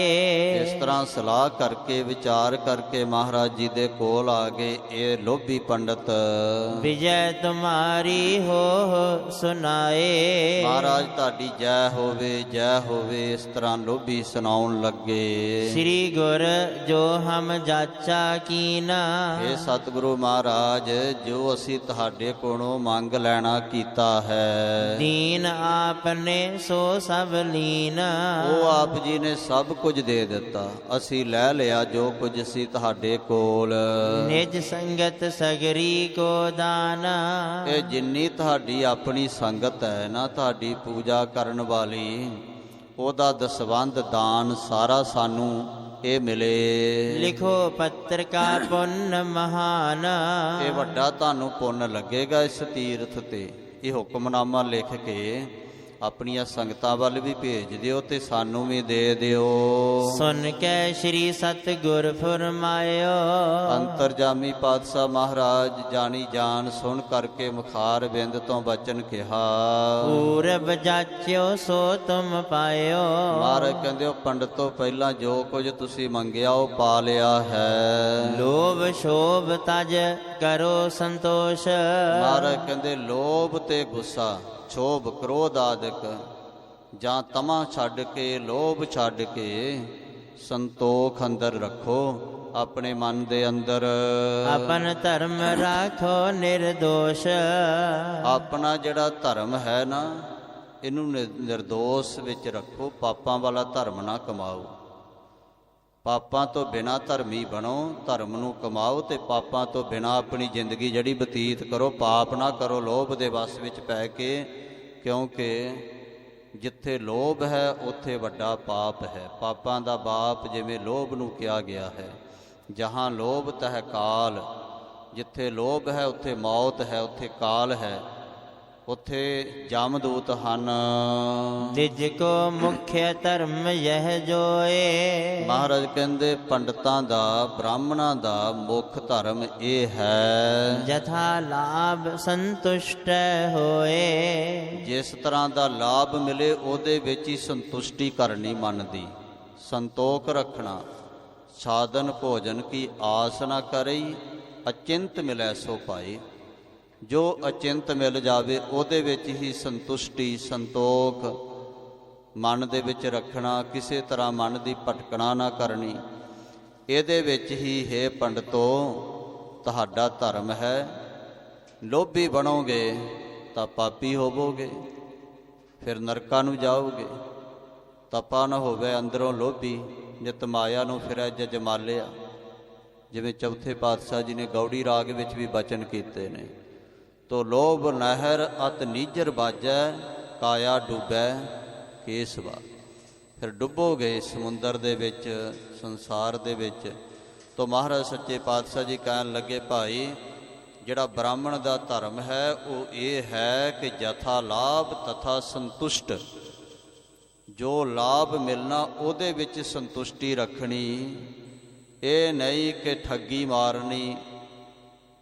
ਇਸ ਤਰ੍ਹਾਂ ਸਲਾਹ ਕਰਕੇ ਵਿਚਾਰ ਕਰਕੇ ਮਹਾਰਾਜ ਜੀ ਦੇ ਕੋਲ ਆ ਗਏ ਇਹ ਲੋਭੀ ਪੰਡਤ। ਵਿਜੈ ਤੁਮਾਰੀ ਹੋ ਸੁਨਾਏ। ਮਹਾਰਾਜ ਤੁਹਾਡੀ ਜੈ ਹੋਵੇ ਜੈ ਹੋਵੇ, ਇਸ ਤਰ੍ਹਾਂ ਲੋਭੀ ਸੁਣਾਉਣ ਲੱਗੇ। ਸ੍ਰੀ ਗੁਰ ਜੋ ਹਮ ਜਾਚਾ ਕੀਨਾ। ਇਹ ਸਤਿਗੁਰੂ ਮਹਾਰਾਜ ਜੋ ਅਸੀਂ ਤੁਹਾਡੇ ਕੋਲੋਂ ਮੰਗ ਲੈਣਾ ਕੀਤੀ ਕੀਤਾ ਹੈ। ਦੀਨ ਆਪਨੇ ਸੋ ਸਭ ਲੀਨ, ਉਹ ਆਪ ਜੀ ਨੇ ਸਭ ਕੁਝ ਦੇ ਦਿੱਤਾ, ਅਸੀਂ ਲੈ ਲਿਆ ਜੋ ਕੁਝ ਸੀ ਤੁਹਾਡੇ ਕੋਲ। ਨਿਜ ਸੰਗਤ ਸਗਰੀ ਕੋ ਦਾਨ, ਇਹ ਜਿੰਨੀ ਤੁਹਾਡੀ ਆਪਣੀ ਸੰਗਤ ਹੈ ਨਾ, ਤੁਹਾਡੀ ਪੂਜਾ ਕਰਨ ਵਾਲੀ, ਉਹਦਾ ਦਸਵੰਧ ਦਾਨ ਸਾਰਾ ਸਾਨੂੰ ਇਹ ਮਿਲੇ। ਲਿਖੋ ਪੱਤਰ ਕਾ ਪੁੰਨ ਮਹਾਨ, ਇਹ ਵੱਡਾ ਤੁਹਾਨੂੰ ਪੁੰਨ ਲੱਗੇਗਾ ਇਸ ਤੀਰਥ ਤੇ। ਇਹ ਹੁਕਮਨਾਮਾ ਲਿਖ ਕੇ ਆਪਣੀਆਂ ਸੰਗਤਾਂ ਵੱਲ ਵੀ ਭੇਜ ਦਿਓ ਤੇ ਸਾਨੂੰ ਵੀ ਦੇ ਦਿਓ। ਸੁਨ ਕੇ ਸ੍ਰੀ ਸਤਿਗੁਰ ਫਰਮਾਇਓ, ਅੰਤਰਜਾਮੀ ਪਾਤਸ਼ਾਹ ਮਹਾਰਾਜ ਜਾਣੀ ਜਾਨ ਸੁਣ ਕਰਕੇ ਮੁਖਾਰ ਬਿੰਦ ਤੋਂ ਬਚਨ ਕਿਹਾ। ਪੂਰਬ ਜਾਚਿਓ ਸੋ ਤੁਮ ਪਾਇਓ, ਮਹਾਰਾਜ ਕਹਿੰਦੇ ਉਹ ਪੰਡਤ ਤੋਂ ਪਹਿਲਾਂ ਜੋ ਕੁਝ ਤੁਸੀਂ ਮੰਗਿਆ ਉਹ ਪਾ ਲਿਆ ਹੈ। ਲੋਭ ਸ਼ੋਭ ਤਜ ਕਰੋ ਸੰਤੋਸ਼, ਮਹਾਰਾਜ ਕਹਿੰਦੇ ਲੋਭ ਤੇ ਗੁੱਸਾ, ਛੋਭ ਕ੍ਰੋਧ ਆਦਿਕ ਜਾਂ ਤਮਾ ਛੱਡ ਕੇ, ਲੋਭ ਛੱਡ ਕੇ ਸੰਤੋਖ ਅੰਦਰ ਰੱਖੋ ਆਪਣੇ ਮਨ ਦੇ ਅੰਦਰ। ਆਪਨ ਧਰਮ ਰਾਖੋ ਨਿਰਦੋਸ਼, ਆਪਣਾ ਜਿਹੜਾ ਧਰਮ ਹੈ ਨਾ ਇਹਨੂੰ ਨਿਰਦੋਸ਼ ਵਿੱਚ ਰੱਖੋ, ਪਾਪਾਂ ਵਾਲਾ ਧਰਮ ਨਾ ਕਮਾਓ। ਪਾਪਾਂ ਤੋਂ ਬਿਨਾਂ ਧਰਮੀ ਬਣੋ, ਧਰਮ ਨੂੰ ਕਮਾਓ ਤੇ ਪਾਪਾਂ ਤੋਂ ਬਿਨਾਂ ਆਪਣੀ ਜ਼ਿੰਦਗੀ ਜਿਹੜੀ ਬਤੀਤ ਕਰੋ। ਪਾਪ ਨਾ ਕਰੋ ਲੋਭ ਦੇ ਵਸ ਵਿੱਚ ਪੈ ਕੇ, ਕਿਉਂਕਿ ਜਿੱਥੇ ਲੋਭ ਹੈ ਉੱਥੇ ਵੱਡਾ ਪਾਪ ਹੈ। ਪਾਪਾਂ ਦਾ ਬਾਪ ਜਿਵੇਂ ਲੋਭ ਨੂੰ ਕਿਹਾ ਗਿਆ ਹੈ। ਜਹਾਂ ਲੋਭ ਤਹ ਕਾਲ, ਜਿੱਥੇ ਲੋਭ ਹੈ ਉੱਥੇ ਮੌਤ ਹੈ, ਉੱਥੇ ਕਾਲ ਹੈ, ਉੱਥੇ ਜਮਦੂਤ ਹਨ। ਨਿਜ ਕੋ ਮੁਖਿ ਧਰਮ ਯਹ ਜੋਏ, ਮਹਾਰਾਜ ਕਹਿੰਦੇ ਪੰਡਤਾਂ ਦਾ, ਬ੍ਰਾਹਮਣਾਂ ਦਾ ਮੁੱਖ ਧਰਮ ਇਹ ਹੈ। ਜਥਾ ਲਾਭ ਸੰਤੁਸ਼ਟ ਹੋਏ, ਜਿਸ ਤਰ੍ਹਾਂ ਦਾ ਲਾਭ ਮਿਲੇ ਉਹਦੇ ਵਿੱਚ ਹੀ ਸੰਤੁਸ਼ਟੀ ਕਰਨੀ ਮਨ ਦੀ, ਸੰਤੋਖ ਰੱਖਣਾ। ਸਾਧਨ ਭੋਜਨ ਕੀ ਆਸ ਨਾ ਕਰਈ, ਅਚਿੰਤ ਮਿਲੈ ਸੋ ਪਾਈ। ਜੋ ਅਚਿੰਤ ਮਿਲ ਜਾਵੇ ਉਹਦੇ ਵਿੱਚ ਹੀ ਸੰਤੁਸ਼ਟੀ, ਸੰਤੋਖ ਮਨ ਦੇ ਵਿੱਚ ਰੱਖਣਾ, ਕਿਸੇ ਤਰ੍ਹਾਂ ਮਨ ਦੀ ਭਟਕਣਾ ਨਾ ਕਰਨੀ। ਇਹਦੇ ਵਿੱਚ ਹੀ ਹੈ ਪੰਡਤੋ ਤੁਹਾਡਾ ਧਰਮ ਹੈ। ਲੋਭੀ ਬਣੋਗੇ ਤਾਂ ਪਾਪੀ ਹੋਵੋਗੇ, ਫਿਰ ਨਰਕਾਂ ਨੂੰ ਜਾਓਗੇ। ਤਪਾ ਨਾ ਹੋਵੇ ਅੰਦਰੋਂ ਲੋਭੀ, ਨਿਤ ਮਾਇਆ ਨੂੰ ਫਿਰੈ ਜਜਮਾਲਿਆ। ਜਿਵੇਂ ਚੌਥੇ ਪਾਤਸ਼ਾਹ ਜੀ ਨੇ ਗੌੜੀ ਰਾਗ ਵਿੱਚ ਵੀ ਬਚਨ ਕੀਤੇ ਨੇ, ਤੋ ਲੋਭ ਨਹਿਰ ਅਤ ਨੀਜਰ ਬਾਜੈ, ਕਾਇਆ ਡੁੱਬੈ ਕੇਸਵਾ। ਫਿਰ ਡੁੱਬੋਗੇ ਸਮੁੰਦਰ ਦੇ ਵਿੱਚ, ਸੰਸਾਰ ਦੇ ਵਿੱਚ। ਤੋ ਮਹਾਰਾਜ ਸੱਚੇ ਪਾਤਸ਼ਾਹ ਜੀ ਕਹਿਣ ਲੱਗੇ, ਭਾਈ ਜਿਹੜਾ ਬ੍ਰਾਹਮਣ ਦਾ ਧਰਮ ਹੈ ਉਹ ਇਹ ਹੈ ਕਿ ਜਥਾ ਲਾਭ ਤਥਾ ਸੰਤੁਸ਼ਟ। ਜੋ ਲਾਭ ਮਿਲਣਾ ਉਹਦੇ ਵਿੱਚ ਸੰਤੁਸ਼ਟੀ ਰੱਖਣੀ। ਇਹ ਨਹੀਂ ਕਿ ਠੱਗੀ ਮਾਰਨੀ,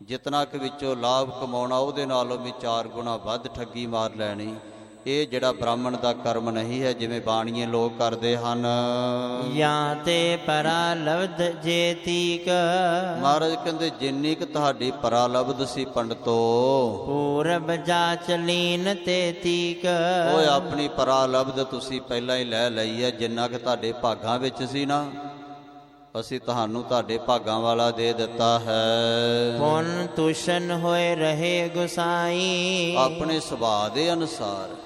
ਜਿਤਨਾ ਕਿ ਵਿੱਚੋਂ ਲਾਭ ਕਮਾਉਣਾ ਉਹਦੇ ਨਾਲੋਂ ਵੀ 4 ਗੁਣਾ ਵੱਧ ਠੱਗੀ ਮਾਰ ਲੈਣੀ। ਇਹ ਜਿਹੜਾ ਬ੍ਰਾਹਮਣ ਦਾ ਕਰਮ ਨਹੀਂ ਹੈ, ਜਿਵੇਂ ਬਾਣੀਏ ਲੋਕ ਕਰਦੇ ਹਨ। ਜਾਂ ਤੇ ਪਰਾਲਬਧ ਜੇ ਤੀਕ, ਮਹਾਰਾਜ ਕਹਿੰਦੇ ਜਿੰਨੀ ਕੁ ਤੁਹਾਡੀ ਪਰਾਲਬਧ ਸੀ ਪੰਡਤੋ, ਪੂਰਬ ਜਾਚ ਲੀਨ ਤੇ ਤੀਕ। ਓਏ ਆਪਣੀ ਪਰਾਲਬਧ ਤੁਸੀਂ ਪਹਿਲਾਂ ਹੀ ਲੈ ਲਈ ਹੈ। ਜਿੰਨਾ ਕਿ ਤੁਹਾਡੇ ਭਾਗਾਂ ਵਿੱਚ ਸੀ ਨਾ, ਅਸੀਂ ਤੁਹਾਨੂੰ ਤੁਹਾਡੇ ਭਾਗਾਂ ਵਾਲਾ ਦੇ ਦਿੱਤਾ ਹੈ। ਪੁਨ ਤੁਸ਼ਨ ਹੋਏ ਰਹੇ ਗੁਸਾਈ, ਆਪਣੇ ਸੁਭਾਅ ਦੇ ਅਨੁਸਾਰ।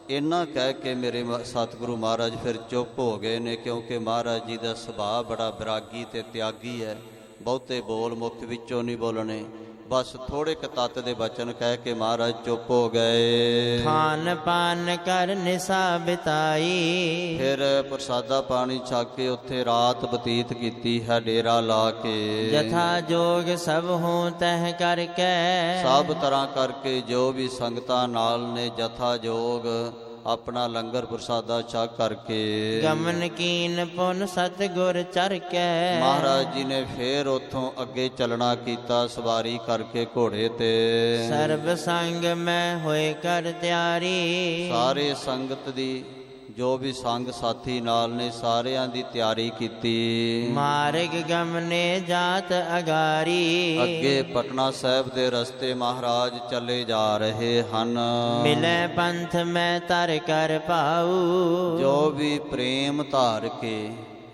ਇੰਨਾ ਕਹਿ ਕੇ ਮੇਰੇ ਸਤਿਗੁਰੂ ਮਹਾਰਾਜ ਫਿਰ ਚੁੱਪ ਹੋ ਗਏ ਨੇ, ਕਿਉਂਕਿ ਮਹਾਰਾਜ ਜੀ ਦਾ ਸੁਭਾਅ ਬੜਾ ਵਿਰਾਗੀ ਤੇ ਤਿਆਗੀ ਹੈ। ਬਹੁਤੇ ਬੋਲ ਮੁਖ ਵਿੱਚੋਂ ਨਹੀਂ ਬੋਲਣੇ, ਬਸ ਥੋੜੇ ਕੁ ਤੱਤ ਦੇ ਬਚਨ ਕਹਿ ਕੇ ਮਹਾਰਾਜ ਚੁੱਪ ਹੋ ਗਏ। ਖਾਨ ਪਾਨ ਕਰ ਨਿਸਾ ਬਿਤਾਈ, ਫਿਰ ਪ੍ਰਸਾਦਾ ਪਾਣੀ ਛਕ ਕੇ ਉੱਥੇ ਰਾਤ ਬਤੀਤ ਕੀਤੀ ਹੈ, ਡੇਰਾ ਲਾ ਕੇ। ਜਥਾ ਜੋਗ ਸਭ ਹੂੰ ਤਹ ਕਰਕੇ, ਸਭ ਤਰ੍ਹਾਂ ਕਰਕੇ ਜੋ ਵੀ ਸੰਗਤਾਂ ਨਾਲ ਨੇ ਜਥਾ ਜੋਗ ਆਪਣਾ ਲੰਗਰ ਪ੍ਰਸਾਦਾ ਛਕ ਕਰਕੇ। ਗਮਨ ਕੀਨ ਪੁਨ ਸਤਿਗੁਰ ਚਰ ਕੇ, ਮਹਾਰਾਜ ਜੀ ਨੇ ਫੇਰ ਉੱਥੋਂ ਅੱਗੇ ਚੱਲਣਾ ਕੀਤਾ ਸਵਾਰੀ ਕਰਕੇ ਘੋੜੇ ਤੇ। ਸਰਬ ਸੰਗ ਮੈਂ ਹੋਏ ਕਰ ਤਿਆਰੀ, ਸਾਰੇ ਸੰਗਤ ਦੀ ਜੋ ਵੀ ਸੰਗ ਸਾਥੀ ਨਾਲ ਨੇ ਸਾਰਿਆਂ ਦੀ ਤਿਆਰੀ ਕੀਤੀ। ਮਾਰਗ ਗਮਨੇ ਜਾਤ ਅਗਾਰੀ, ਅੱਗੇ ਪਟਨਾ ਸਾਹਿਬ ਦੇ ਰਸਤੇ ਮਹਾਰਾਜ ਚੱਲੇ ਜਾ ਰਹੇ ਹਨ। ਮਿਲੇ ਪੰਥ ਮੈਂ ਤਰ ਕਰ ਪਾਉ, ਜੋ ਵੀ ਪ੍ਰੇਮ ਧਾਰ ਕੇ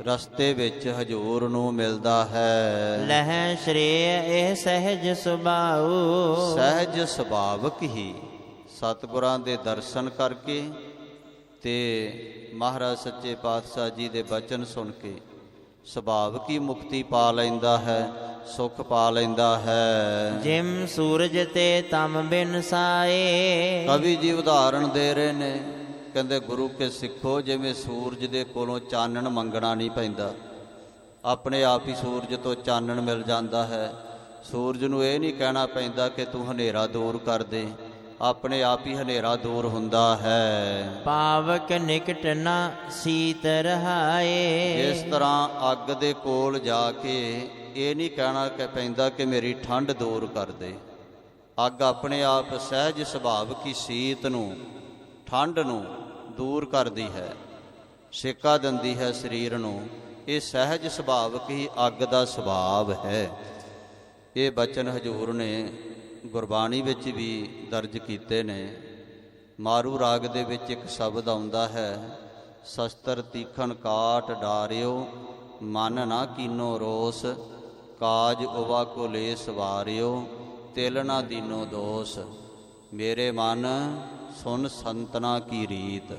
ਰਸਤੇ ਵਿੱਚ ਹਜੂਰ ਨੂੰ ਮਿਲਦਾ ਹੈ, ਲਹਿ ਸ਼੍ਰੇਯ ਇਹ ਸਹਿਜ ਸੁਭਾਉ। ਸਹਿਜ ਸੁਭਾਵਕ ਹੀ ਸਤਿਗੁਰਾਂ ਦੇ ਦਰਸ਼ਨ ਕਰਕੇ ਤੇ ਮਹਾਰਾਜ ਸੱਚੇ ਪਾਤਸ਼ਾਹ ਜੀ ਦੇ ਬਚਨ ਸੁਣ ਕੇ ਸੁਭਾਵਿਕ ਹੀ ਮੁਕਤੀ ਪਾ ਲੈਂਦਾ ਹੈ, ਸੁਖ ਪਾ ਲੈਂਦਾ ਹੈ। ਜਿਮ ਸੂਰਜ ਤੇ ਤਮ ਬਿਨ ਸਾਏ। ਕਵੀ ਜੀ ਉਦਾਹਰਣ ਦੇ ਰਹੇ ਨੇ, ਕਹਿੰਦੇ ਗੁਰੂ ਕੇ ਸਿੱਖੋ, ਜਿਵੇਂ ਸੂਰਜ ਦੇ ਕੋਲੋਂ ਚਾਨਣ ਮੰਗਣਾ ਨਹੀਂ ਪੈਂਦਾ, ਆਪਣੇ ਆਪ ਹੀ ਸੂਰਜ ਤੋਂ ਚਾਨਣ ਮਿਲ ਜਾਂਦਾ ਹੈ। ਸੂਰਜ ਨੂੰ ਇਹ ਨਹੀਂ ਕਹਿਣਾ ਪੈਂਦਾ ਕਿ ਤੂੰ ਹਨੇਰਾ ਦੂਰ ਕਰ ਦੇ, ਆਪਣੇ ਆਪ ਹੀ ਹਨੇਰਾ ਦੂਰ ਹੁੰਦਾ ਹੈ। ਪਾਵਕ ਨਿਕਟ ਨਾ ਸੀਤ ਰਹਾਏ। ਇਸ ਤਰ੍ਹਾਂ ਅੱਗ ਦੇ ਕੋਲ ਜਾ ਕੇ ਇਹ ਨਹੀਂ ਕਹਿਣਾ ਕਿ ਪੈਂਦਾ ਕਿ ਮੇਰੀ ਠੰਡ ਦੂਰ ਕਰ ਦੇ। ਅੱਗ ਆਪਣੇ ਆਪ ਸਹਿਜ ਸੁਭਾਵਿਕ ਹੀ ਸੀਤ ਨੂੰ, ਠੰਡ ਨੂੰ ਦੂਰ ਕਰਦੀ ਹੈ, ਸੇਕਾ ਦਿੰਦੀ ਹੈ ਸਰੀਰ ਨੂੰ। ਇਹ ਸਹਿਜ ਸੁਭਾਵਿਕ ਹੀ ਅੱਗ ਦਾ ਸੁਭਾਵ ਹੈ। ਇਹ ਬਚਨ ਹਜ਼ੂਰ ਨੇ ਗੁਰਬਾਣੀ ਵਿੱਚ ਵੀ ਦਰਜ ਕੀਤੇ ਨੇ। ਮਾਰੂ ਰਾਗ ਦੇ ਵਿੱਚ ਇੱਕ ਸ਼ਬਦ ਆਉਂਦਾ ਹੈ, ਸ਼ਸਤਰ ਤੀਖਣ ਕਾਟ ਡਾਰਿਓ, ਮਨ ਨਾ ਕੀਨੋ ਰੋਸ, ਕਾਜ ਉਵਾ ਕੋ ਲੇਸ ਵਾਰਿਓ, ਤਿਲ ਨਾ ਦੀਨੋ ਦੋਸ। ਮੇਰੇ ਮਨ ਸੁਨ ਸੰਤਨਾ ਕੀ ਰੀਤ।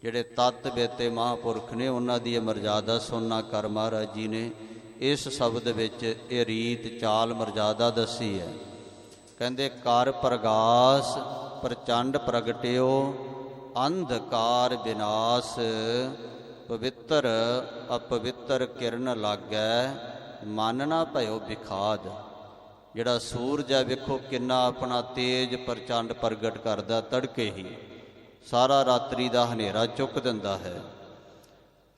ਜਿਹੜੇ ਤਤ ਬੇਤੇ ਮਹਾਂਪੁਰਖ ਨੇ ਉਹਨਾਂ ਦੀ ਇਹ ਮਰਜ਼ਾਦਾ ਸੁਣਨਾ ਕਰ ਮਹਾਰਾਜ ਜੀ ਨੇ ਇਸ ਸ਼ਬਦ ਵਿੱਚ ਇਹ ਰੀਤ ਚਾਲ ਮਰਜ਼ਾਦਾ ਦੱਸੀ ਹੈ। ਕਹਿੰਦੇ ਕਰ ਪ੍ਰਗਾਸ ਪ੍ਰਚੰਡ ਪ੍ਰਗਟਿਓ, ਅੰਧਕਾਰ ਵਿਨਾਸ਼, ਪਵਿੱਤਰ ਅਪਵਿੱਤਰ ਕਿਰਨ ਲਾਗੈ, ਮਨ ਨਾ ਭਇਓ ਵਿਖਾਦ। ਜਿਹੜਾ ਸੂਰਜ ਹੈ ਵੇਖੋ ਕਿੰਨਾ ਆਪਣਾ ਤੇਜ ਪ੍ਰਚੰਡ ਪ੍ਰਗਟ ਕਰਦਾ, ਤੜਕੇ ਹੀ ਸਾਰਾ ਰਾਤਰੀ ਦਾ ਹਨੇਰਾ ਚੁੱਕ ਦਿੰਦਾ ਹੈ,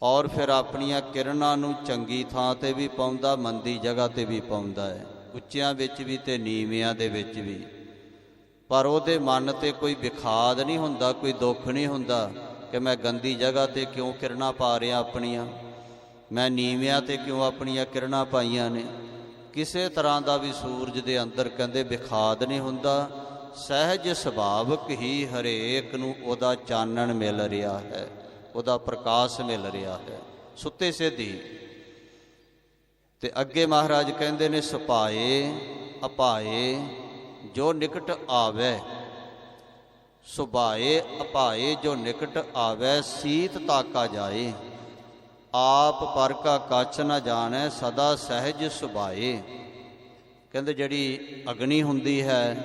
ਔਰ ਫਿਰ ਆਪਣੀਆਂ ਕਿਰਨਾਂ ਨੂੰ ਚੰਗੀ ਥਾਂ 'ਤੇ ਵੀ ਪਾਉਂਦਾ, ਮੰਦੀ ਜਗ੍ਹਾ 'ਤੇ ਵੀ ਪਾਉਂਦਾ ਹੈ, ਉੱਚਿਆਂ ਵਿੱਚ ਵੀ ਤੇ ਨੀਵਿਆਂ ਦੇ ਵਿੱਚ ਵੀ। ਪਰ ਉਹਦੇ ਮਨ 'ਤੇ ਕੋਈ ਵਿਖਾਦ ਨਹੀਂ ਹੁੰਦਾ, ਕੋਈ ਦੁੱਖ ਨਹੀਂ ਹੁੰਦਾ ਕਿ ਮੈਂ ਗੰਦੀ ਜਗ੍ਹਾ 'ਤੇ ਕਿਉਂ ਕਿਰਨਾਂ ਪਾ ਰਿਹਾ ਆਪਣੀਆਂ, ਮੈਂ ਨੀਵਿਆਂ 'ਤੇ ਕਿਉਂ ਆਪਣੀਆਂ ਕਿਰਨਾਂ ਪਾਈਆਂ ਨੇ। ਕਿਸੇ ਤਰ੍ਹਾਂ ਦਾ ਵੀ ਸੂਰਜ ਦੇ ਅੰਦਰ ਕਹਿੰਦੇ ਵਿਖਾਦ ਨਹੀਂ ਹੁੰਦਾ, ਸਹਿਜ ਸੁਭਾਵਿਕ ਹੀ ਹਰੇਕ ਨੂੰ ਉਹਦਾ ਚਾਨਣ ਮਿਲ ਰਿਹਾ ਹੈ, ਉਹਦਾ ਪ੍ਰਕਾਸ਼ ਮਿਲ ਰਿਹਾ ਹੈ, ਸੁੱਤੇ ਸਿੱਧੀ। ਤੇ ਅੱਗੇ ਮਹਾਰਾਜ ਕਹਿੰਦੇ ਨੇ, ਸੁਭਾਏ ਅਪਾਏ ਜੋ ਨਿਕਟ ਆਵੈ, ਸੁਭਾਏ ਅਪਾਏ ਜੋ ਨਿਕਟ ਆਵੈ, ਸੀਤ ਤਾਕਾ ਜਾਏ, ਆਪ ਪਰ ਕਾ ਕੱਛ ਨਾ ਜਾਣੈ, ਸਦਾ ਸਹਿਜ ਸੁਭਾਏ। ਕਹਿੰਦੇ ਜਿਹੜੀ ਅਗਨੀ ਹੁੰਦੀ ਹੈ,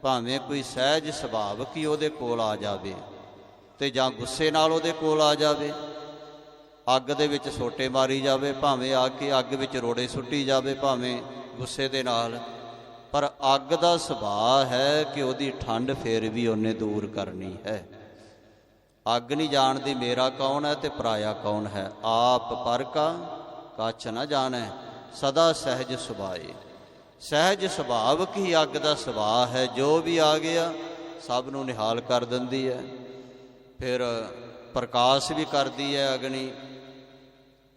ਭਾਵੇਂ ਕੋਈ ਸਹਿਜ ਸੁਭਾਵਿਕ ਹੀ ਉਹਦੇ ਕੋਲ ਆ ਜਾਵੇ ਤੇ ਜਾਂ ਗੁੱਸੇ ਨਾਲ ਉਹਦੇ ਕੋਲ ਆ ਜਾਵੇ, ਅੱਗ ਦੇ ਵਿੱਚ ਸੋਟੇ ਮਾਰੀ ਜਾਵੇ, ਭਾਵੇਂ ਆ ਕੇ ਅੱਗ ਵਿੱਚ ਰੋੜੇ ਸੁੱਟੀ ਜਾਵੇ, ਭਾਵੇਂ ਗੁੱਸੇ ਦੇ ਨਾਲ, ਪਰ ਅੱਗ ਦਾ ਸੁਭਾਅ ਹੈ ਕਿ ਉਹਦੀ ਠੰਡ ਫਿਰ ਵੀ ਉਹਨੇ ਦੂਰ ਕਰਨੀ ਹੈ। ਅੱਗ ਨਹੀਂ ਜਾਣਦੀ ਮੇਰਾ ਕੌਣ ਹੈ ਤੇ ਪਰਾਇਆ ਕੌਣ ਹੈ, ਆਪ ਪਰ ਕਾ ਕੱਛ ਨਾ ਜਾਣੈ, ਸਦਾ ਸਹਿਜ ਸੁਭਾਏ। ਸਹਿਜ ਸੁਭਾਵਿਕ ਹੀ ਅੱਗ ਦਾ ਸੁਭਾਅ ਹੈ, ਜੋ ਵੀ ਆ ਗਿਆ ਸਭ ਨੂੰ ਨਿਹਾਲ ਕਰ ਦਿੰਦੀ ਹੈ। ਫਿਰ ਪ੍ਰਕਾਸ਼ ਵੀ ਕਰਦੀ ਹੈ ਅਗਨੀ,